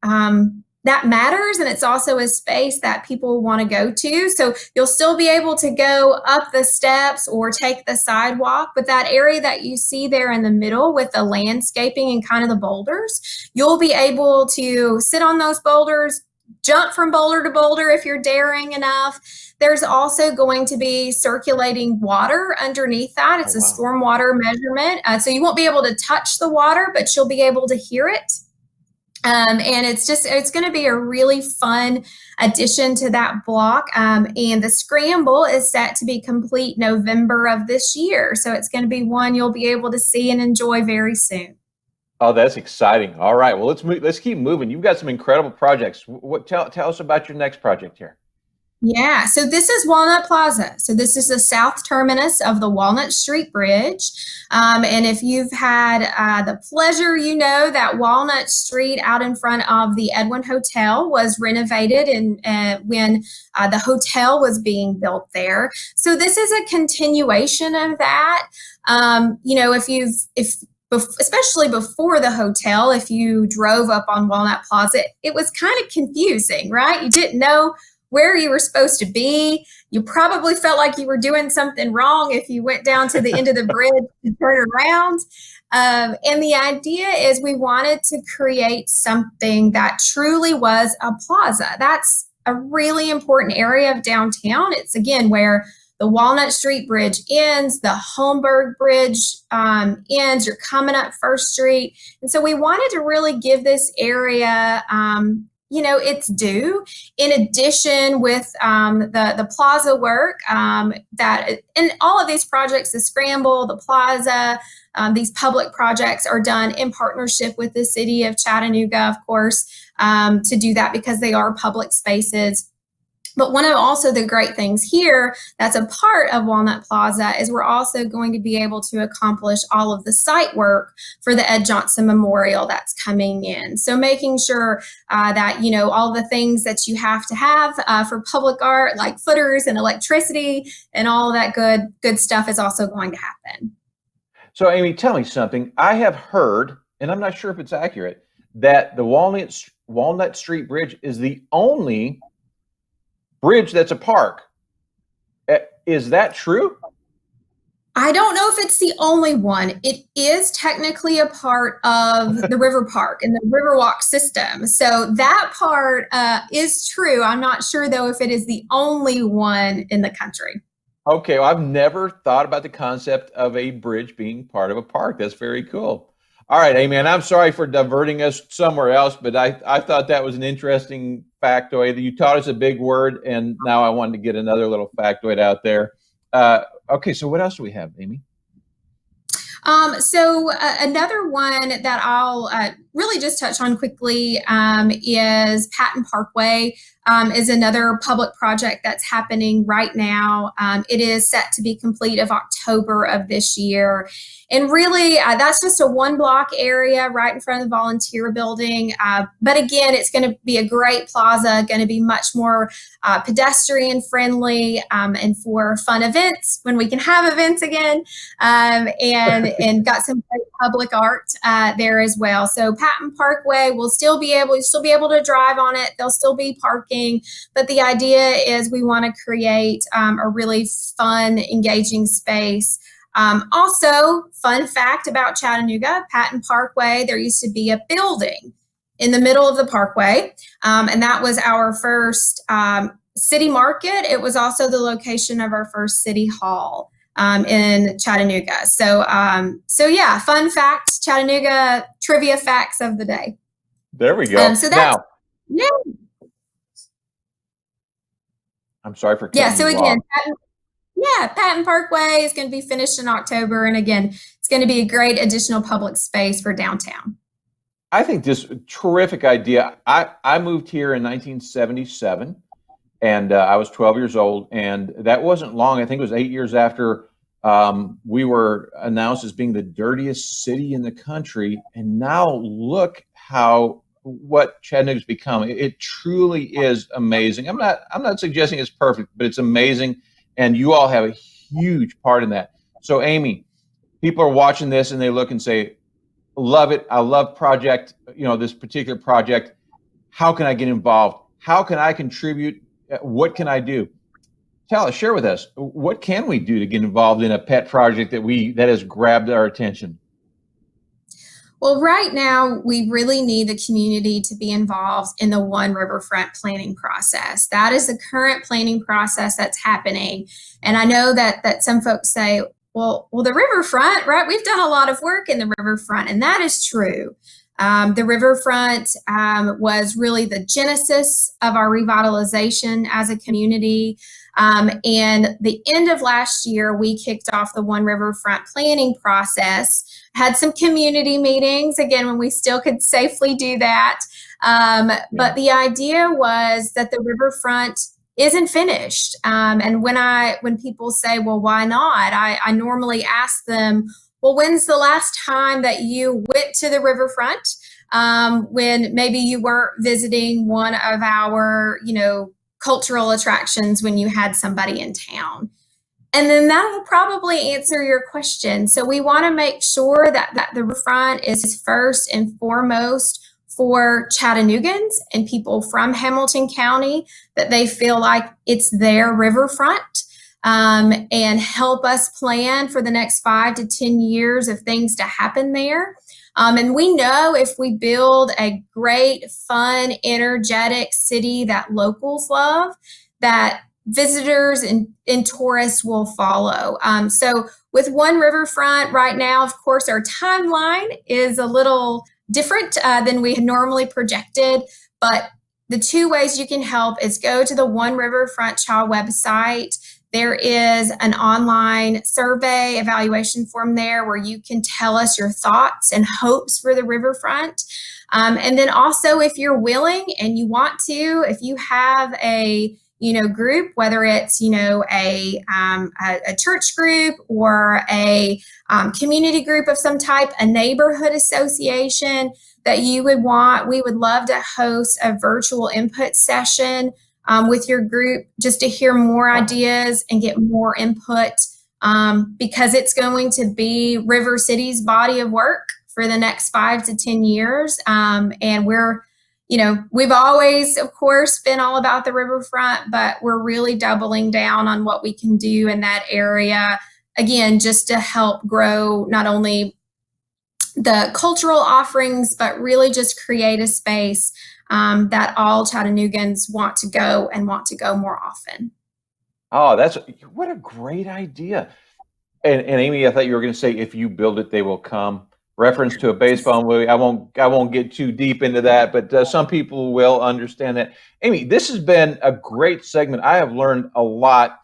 that matters, and it's also a space that people want to go to? So you'll still be able to go up the steps or take the sidewalk, but that area that you see there in the middle with the landscaping and kind of the boulders, you'll be able to sit on those boulders, jump from boulder to boulder if you're daring enough. There's also going to be circulating water underneath that. It's a stormwater measurement. So you won't be able to touch the water, but you'll be able to hear it. And it's going to be a really fun addition to that block. And the Scramble is set to be complete November of this year. So it's going to be one you'll be able to see and enjoy very soon. Oh, that's exciting. All right. Well, let's keep moving. You've got some incredible projects. Tell us about your next project here. Yeah, so this is Walnut Plaza. So this is the south terminus of the Walnut Street Bridge. And if you've had the pleasure, you know that Walnut Street out in front of the Edwin Hotel was renovated when the hotel was being built there. So this is a continuation of that. You know, especially before the hotel, if you drove up on Walnut Plaza, it was kind of confusing, right? You didn't know where you were supposed to be. You probably felt like you were doing something wrong if you went down to the end of the bridge to turn around. And the idea is we wanted to create something that truly was a plaza. That's a really important area of downtown. It's again where the Walnut Street Bridge ends, the Holmberg Bridge ends, you're coming up First Street. And so we wanted to really give this area, you know, its due. In addition with the plaza work that, and all of these projects, the Scramble, the plaza, these public projects are done in partnership with the city of Chattanooga, of course, to do that because they are public spaces. But one of also the great things here that's a part of Walnut Plaza is we're also going to be able to accomplish all of the site work for the Ed Johnson Memorial that's coming in. So making sure that, you know, all the things that you have to have for public art, like footers and electricity and all of that good stuff is also going to happen. So Amy, tell me something. I have heard, and I'm not sure if it's accurate, that the Walnut Street Bridge is the only bridge that's a park. Is that true? I don't know if it's the only one. It is technically a part of the River Park and the Riverwalk system. So that part is true. I'm not sure though if it is the only one in the country. Okay, well, I've never thought about the concept of a bridge being part of a park. That's very cool. All right, Amy, and I'm sorry for diverting us somewhere else, but I thought that was an interesting factoid. You taught us a big word, and now I wanted to get another little factoid out there. Okay, so what else do we have, Amy? So another one that I'll really just touch on quickly is Patton Parkway is another public project that's happening right now. It is set to be complete of October of this year. And really, that's just a one block area right in front of the volunteer building. But again, it's going to be a great plaza, going to be much more pedestrian friendly and for fun events when we can have events again. And got some great public art there as well. So Patton Parkway will still be able to drive on it. There'll still be parking, but the idea is we want to create a really fun, engaging space. Also, fun fact about Chattanooga, Patton Parkway, there used to be a building in the middle of the parkway, and that was our first city market. It was also the location of our first city hall in Chattanooga. So yeah, fun facts, Chattanooga trivia facts of the day. There we go. So that's, yeah. I'm sorry for yeah. So again, off. Patton Parkway is going to be finished in October, and again, it's going to be a great additional public space for downtown. I think this terrific idea. I moved here in 1977. And I was 12 years old, and that wasn't long. I think it was 8 years after we were announced as being the dirtiest city in the country. And now look what Chattanooga's become. It truly is amazing. I'm not suggesting it's perfect, but it's amazing, and you all have a huge part in that. So, Amy, people are watching this and they look and say, "Love it! I love project. You know, this particular project. How can I get involved? How can I contribute? What can I do?" Tell us, share with us, what can we do to get involved in a pet project that has grabbed our attention? Well, right now, we really need the community to be involved in the One Riverfront planning process. That is the current planning process that's happening. And I know that some folks say, well, the riverfront, right? We've done a lot of work in the riverfront, and that is true. The riverfront was really the genesis of our revitalization as a community. And the end of last year, we kicked off the One Riverfront planning process, had some community meetings, again, when we still could safely do that. But the idea was that the riverfront isn't finished. And when people say, well, why not? I normally ask them, well, when's the last time that you went to the riverfront when maybe you weren't visiting one of our, cultural attractions when you had somebody in town? And then that will probably answer your question. So we want to make sure that the riverfront is first and foremost for Chattanoogans and people from Hamilton County, that they feel like it's their riverfront. and help us plan for the next 5 to 10 years of things to happen there. And we know if we build a great, fun, energetic city that locals love, that visitors and tourists will follow. So with One Riverfront right now, of course, our timeline is a little different than we had normally projected, but the 2 ways you can help is go to the One Riverfront Child website. There is an online survey evaluation form there where you can tell us your thoughts and hopes for the riverfront. And then also, if you're willing and you want to, if you have a group, whether it's a church group or a community group of some type, a neighborhood association that you would want, we would love to host a virtual input session with your group just to hear more ideas and get more input, because it's going to be River City's body of work for the next 5 to 10 years. And we've always, of course, been all about the riverfront, but we're really doubling down on what we can do in that area, again, just to help grow not only the cultural offerings, but really just create a space that all Chattanoogan's want to go and want to go more often. Oh, what a great idea. And Amy, I thought you were going to say, if you build it, they will come. Reference to a baseball movie. I won't get too deep into that, but some people will understand that. Amy, this has been a great segment. I have learned a lot.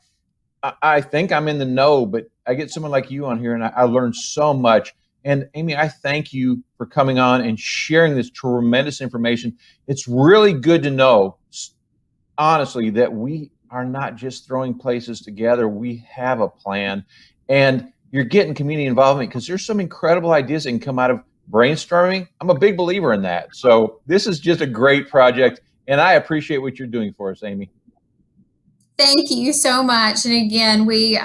I think I'm in the know, but I get someone like you on here, and I learned so much. And Amy, I thank you for coming on and sharing this tremendous information. It's really good to know, honestly, that we are not just throwing places together. We have a plan, and you're getting community involvement because there's some incredible ideas that can come out of brainstorming. I'm a big believer in that. So this is just a great project, and I appreciate what you're doing for us, Amy. Thank you so much. And again, we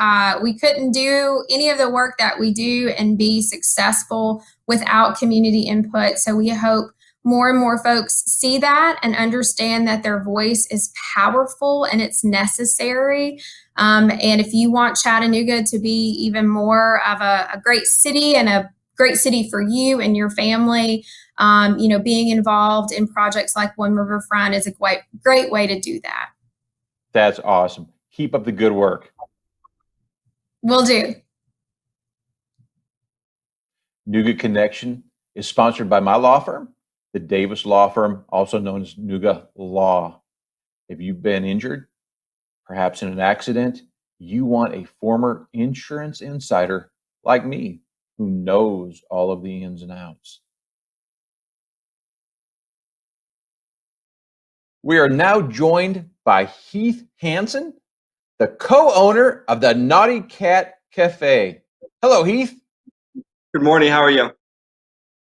couldn't do any of the work that we do and be successful without community input. So we hope more and more folks see that and understand that their voice is powerful and it's necessary. And if you want Chattanooga to be even more of a great city and a great city for you and your family, being involved in projects like One Riverfront is a great way to do that. That's awesome. Keep up the good work. Will do. Nooga Connection is sponsored by my law firm, the Davis Law Firm, also known as Nooga Law. If you've been injured, perhaps in an accident, you want a former insurance insider like me who knows all of the ins and outs. We are now joined by Heath Hanson, the co-owner of the Naughty Cat Cafe. Hello, Heath. Good morning. How are you?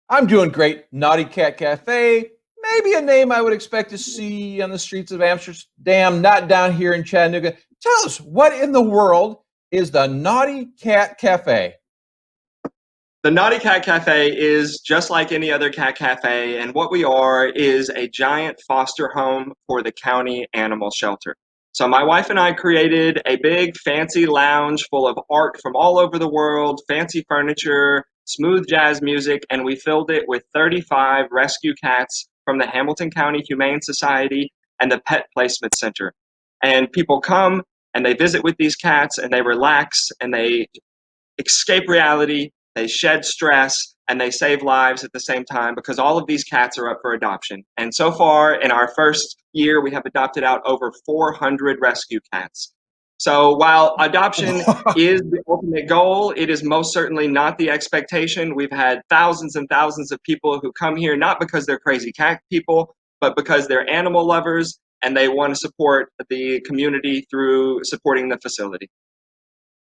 I'm doing great. Naughty Cat Cafe, maybe a name I would expect to see on the streets of Amsterdam, not down here in Chattanooga. Tell us, what in the world is the Naughty Cat Cafe? The Naughty Cat Cafe is just like any other cat cafe, and what we are is a giant foster home for the county animal shelter. So my wife and I created a big fancy lounge full of art from all over the world, fancy furniture, smooth jazz music, and we filled it with 35 rescue cats from the Hamilton County Humane Society and the Pet Placement Center. And people come and they visit with these cats and they relax and they escape reality. They shed stress, and they save lives at the same time because all of these cats are up for adoption. And so far, in our first year, we have adopted out over 400 rescue cats. So while adoption is the ultimate goal, it is most certainly not the expectation. We've had thousands and thousands of people who come here, not because they're crazy cat people, but because they're animal lovers, and they want to support the community through supporting the facility.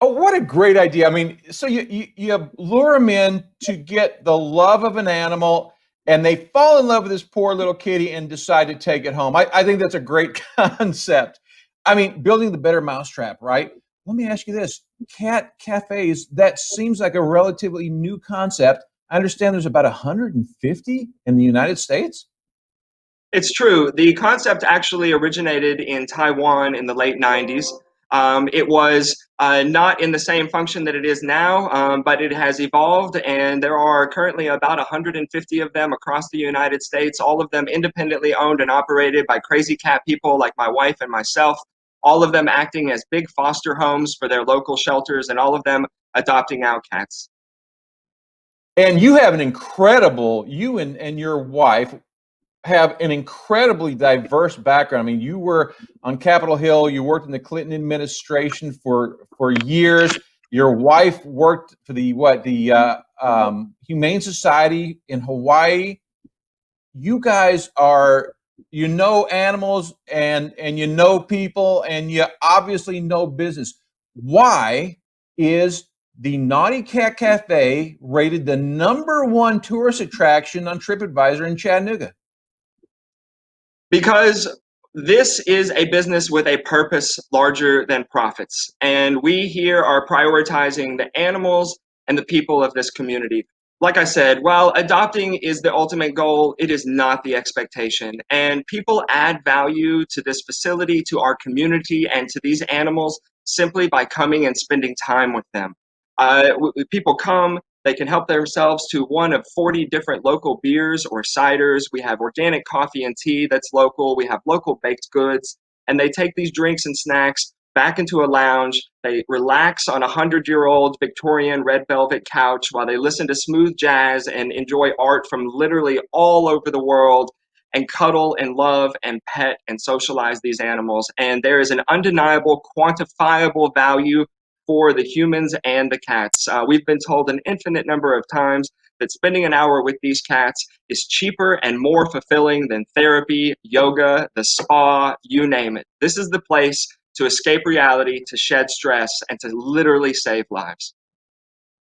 Oh, what a great idea. I mean, so you lure them in to get the love of an animal, and they fall in love with this poor little kitty and decide to take it home. I think that's a great concept. I mean, building the better mousetrap, right? Let me ask you this. Cat cafes, that seems like a relatively new concept. I understand there's about 150 in the United States. It's true. The concept actually originated in Taiwan in the late 90s. It was not in the same function that it is now, but it has evolved, and there are currently about 150 of them across the United States, all of them independently owned and operated by crazy cat people like my wife and myself, all of them acting as big foster homes for their local shelters, and all of them adopting out cats. And you have an incredible, you and your wife have an incredibly diverse background. I mean, you were on Capitol Hill, you worked in the Clinton administration for years. Your wife worked for the Humane Society in Hawaii. You guys are, you know, animals and you know people, and you obviously know business. Why is the Naughty Cat Cafe rated the #1 tourist attraction on TripAdvisor in Chattanooga? Because this is a business with a purpose larger than profits. And we here are prioritizing the animals and the people of this community. Like I said, while adopting is the ultimate goal, it is not the expectation. And people add value to this facility, to our community, and to these animals simply by coming and spending time with them. People come, they can help themselves to one of 40 different local beers or ciders. We have organic coffee and tea that's local. We have local baked goods. And they take these drinks and snacks back into a lounge. They relax on a 100-year-old Victorian red velvet couch while they listen to smooth jazz and enjoy art from literally all over the world, and cuddle and love and pet and socialize these animals. And there is an undeniable, quantifiable value for the humans and the cats. We've been told an infinite number of times that spending an hour with these cats is cheaper and more fulfilling than therapy, yoga, the spa, you name it. This is the place to escape reality, to shed stress, and to literally save lives.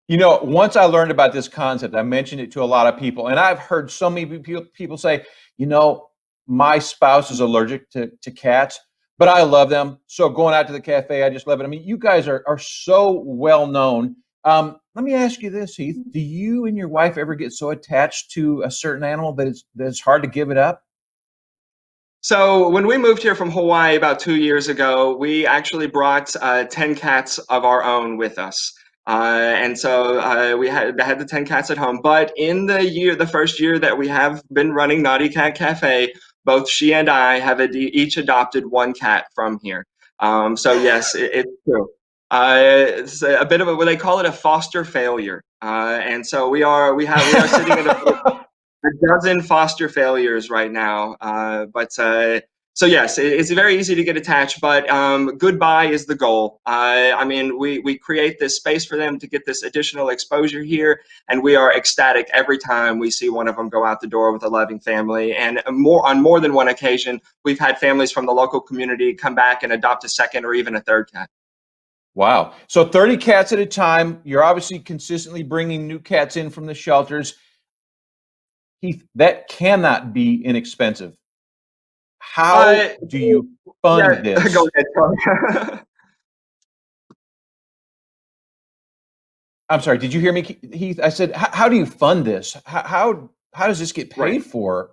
You know, once I learned about this concept, I mentioned it to a lot of people, and I've heard so many people say, you know, my spouse is allergic to cats, but I love them. So going out to the cafe, I just love it. I mean, you guys are so well known. Let me ask you this, Heath. Do you and your wife ever get so attached to a certain animal that it's hard to give it up? So when we moved here from Hawaii about 2 years ago, we actually brought 10 cats of our own with us. And so we had the 10 cats at home. But in the first year that we have been running Naughty Cat Cafe, both she and I have each adopted one cat from here. So yes, it's true. It's a bit of what they call it, a foster failure. And so we are sitting at a dozen foster failures right now. So yes, it's very easy to get attached, but goodbye is the goal. I mean, we create this space for them to get this additional exposure here, and we are ecstatic every time we see one of them go out the door with a loving family. And on more than one occasion, we've had families from the local community come back and adopt a second or even a third cat. Wow. So 30 cats at a time. You're obviously consistently bringing new cats in from the shelters. Heath, that cannot be inexpensive. How do you fund this? Go ahead. I'm sorry, did you hear me, Heath? I said, how do you fund this? How does this get paid for?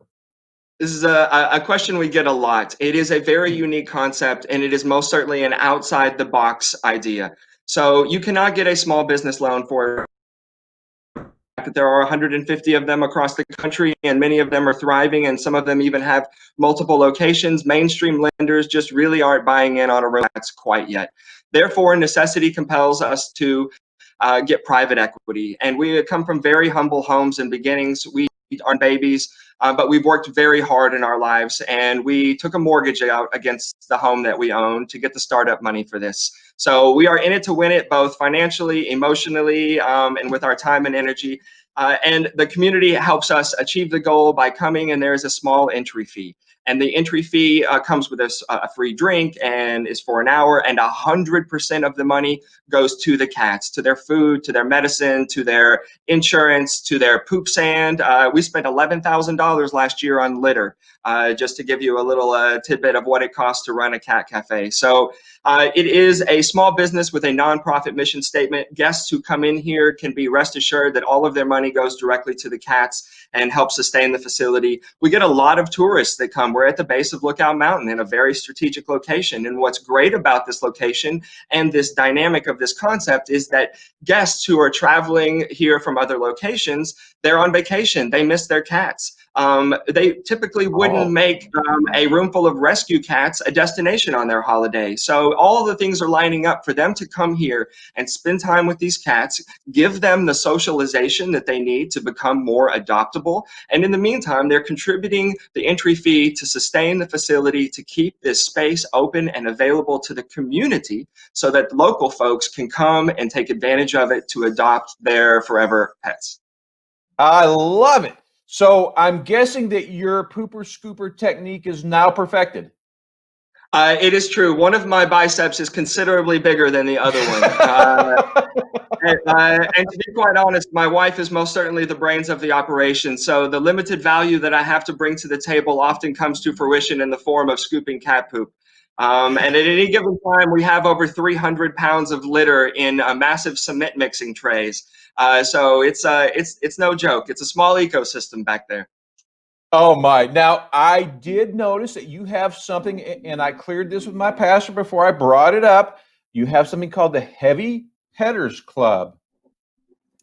This is a question we get a lot. It is a very unique concept, and it is most certainly an outside-the-box idea. So you cannot get a small business loan for it. There are 150 of them across the country, and many of them are thriving, and some of them even have multiple locations. Mainstream lenders just really aren't buying in on a romance quite yet. Therefore, necessity compels us to get private equity. And we come from very humble homes and beginnings. We are babies, but we've worked very hard in our lives, and we took a mortgage out against the home that we own to get the startup money for this. So we are in it to win it, both financially, emotionally, and with our time and energy. And the community helps us achieve the goal by coming, and there is a small entry fee. And the entry fee comes with a free drink and is for an hour, and 100% of the money goes to the cats, to their food, to their medicine, to their insurance, to their poop sand. We spent $11,000 last year on litter, just to give you a little tidbit of what it costs to run a cat cafe. So It is a small business with a nonprofit mission statement. Guests who come in here can be rest assured that all of their money goes directly to the cats and helps sustain the facility. We get a lot of tourists that come. We're at the base of Lookout Mountain in a very strategic location. And what's great about this location and this dynamic of this concept is that guests who are traveling here from other locations, they're on vacation. They miss their cats. They typically wouldn't make a room full of rescue cats a destination on their holiday. So all of the things are lining up for them to come here and spend time with these cats, give them the socialization that they need to become more adoptable. And in the meantime, they're contributing the entry fee to sustain the facility, to keep this space open and available to the community so that local folks can come and take advantage of it to adopt their forever pets. I love it. So I'm guessing that your pooper scooper technique is now perfected. It is true. One of my biceps is considerably bigger than the other one. And to be quite honest, my wife is most certainly the brains of the operation. So the limited value that I have to bring to the table often comes to fruition in the form of scooping cat poop. And at any given time, we have over 300 pounds of litter in massive cement mixing trays. So it's no joke. It's a small ecosystem back there. Oh my. Now, I did notice that you have something, and I cleared this with my pastor before I brought it up. You have something called the Heavy Petters Club.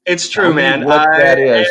It's true, man. What that is.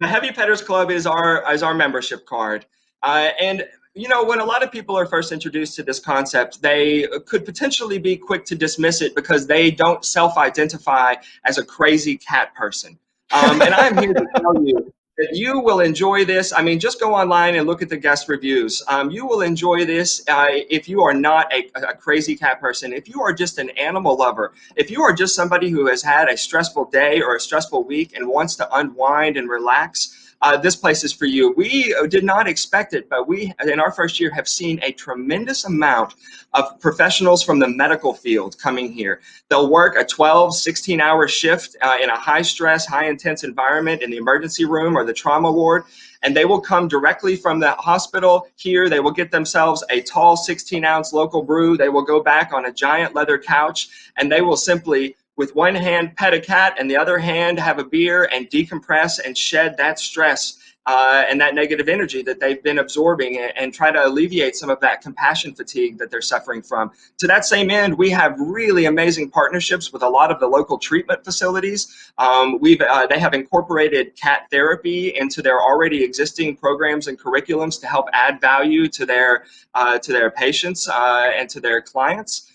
The Heavy Petters Club is our membership card. And you know, when a lot of people are first introduced to this concept, they could potentially be quick to dismiss it because they don't self-identify as a crazy cat person. And I'm here to tell you that you will enjoy this. I mean, just go online and look at the guest reviews. You will enjoy this if you are not a crazy cat person, if you are just an animal lover, if you are just somebody who has had a stressful day or a stressful week and wants to unwind and relax. This place is for you. We did not expect it, but we, in our first year, have seen a tremendous amount of professionals from the medical field coming here. They'll work a 12, 16-hour shift in a high-stress, high-intense environment in the emergency room or the trauma ward, and they will come directly from the hospital here. They will get themselves a tall 16-ounce local brew. They will go back on a giant leather couch, and they will simply, with one hand, pet a cat and the other hand, have a beer and decompress and shed that stress and that negative energy that they've been absorbing and try to alleviate some of that compassion fatigue that they're suffering from. To that same end, we have really amazing partnerships with a lot of the local treatment facilities. They have incorporated cat therapy into their already existing programs and curriculums to help add value to their patients and to their clients.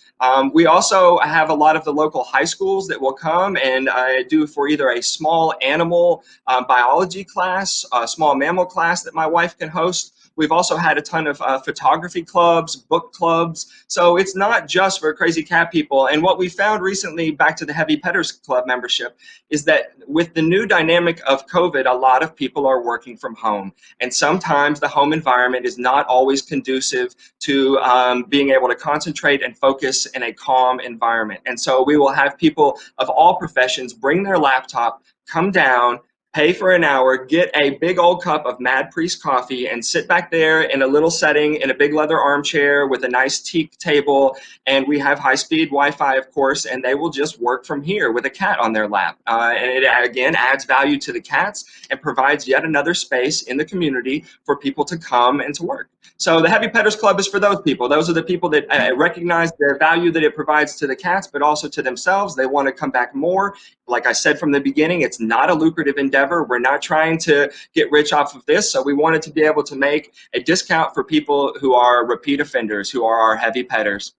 We also have a lot of the local high schools that will come and do for either a small animal biology class, a small mammal class that my wife can host. We've also had a ton of photography clubs, book clubs. So it's not just for crazy cat people. And what we found recently, back to the Heavy Petters Club membership, is that with the new dynamic of COVID, a lot of people are working from home. And sometimes the home environment is not always conducive to being able to concentrate and focus in a calm environment. And so we will have people of all professions bring their laptop, come down, pay for an hour, get a big old cup of Mad Priest coffee, and sit back there in a little setting in a big leather armchair with a nice teak table. And we have high-speed Wi-Fi, of course, and they will just work from here with a cat on their lap. And it, again, adds value to the cats and provides yet another space in the community for people to come and to work. So the Heavy Petters Club is for those people. Those are the people that recognize the value that it provides to the cats, but also to themselves. They want to come back more. Like I said from the beginning, it's not a lucrative endeavor. We're not trying to get rich off of this. So we wanted to be able to make a discount for people who are repeat offenders, who are our heavy petters.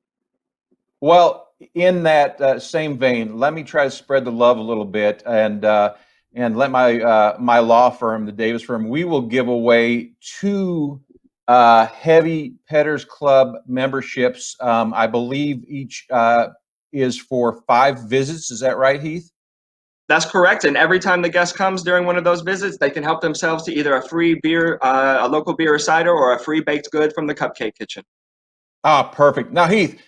Well, in that same vein, let me try to spread the love a little bit and let my law firm, the Davis firm, we will give away 2 Heavy Petters Club memberships. I believe each is for 5 visits. Is that right, Heath? That's correct. And every time the guest comes during one of those visits, they can help themselves to either a free beer, a local beer or cider, or a free baked good from the Cupcake Kitchen. Ah, perfect. Now, Heath,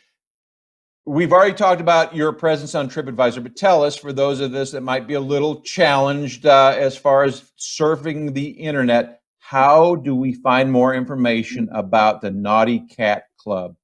we've already talked about your presence on TripAdvisor, but tell us, for those of us that might be a little challenged as far as surfing the internet, how do we find more information about the Naughty Cat Club?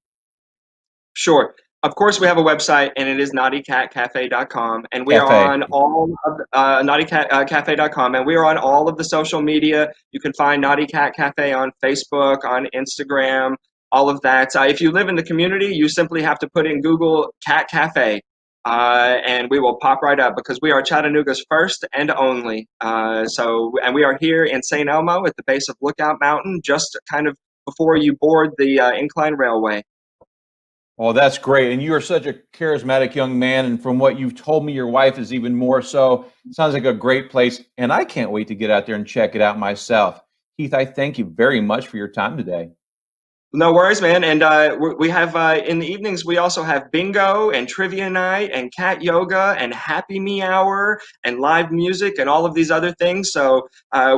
Sure. Of course, we have a website, and it is naughtycatcafe.com, and we are Cafe. on all of naughtycatcafe.com, and we are on all of the social media. You can find Naughty Cat Cafe on Facebook, on Instagram, all of that. If you live in the community, you simply have to put in Google Cat Cafe, and we will pop right up because we are Chattanooga's first and only. And we are here in St. Elmo at the base of Lookout Mountain, just kind of before you board the incline railway. Oh, that's great. And you are such a charismatic young man. And from what you've told me, your wife is even more so. Sounds like a great place. And I can't wait to get out there and check it out myself. Heath, I thank you very much for your time today. No worries, man. And we have in the evenings, we also have bingo and trivia night and cat yoga and happy me hour and live music and all of these other things. So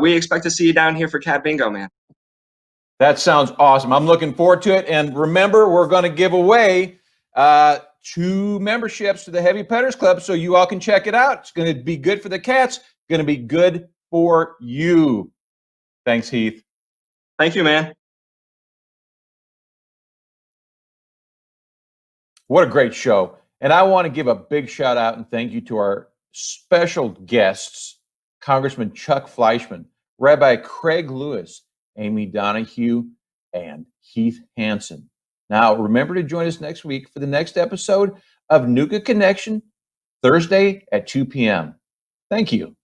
we expect to see you down here for cat bingo, man. That sounds awesome. I'm looking forward to it. And remember, we're going to give away 2 memberships to the Heavy Petters Club, so you all can check it out. It's going to be good for the cats. It's going to be good for you. Thanks, Heath. Thank you, man. What a great show. And I want to give a big shout out and thank you to our special guests, Congressman Chuck Fleischmann, Rabbi Craig Lewis, Amy Donahue, and Heath Hanson. Now, remember to join us next week for the next episode of Nooga Connection, Thursday at 2 p.m. Thank you.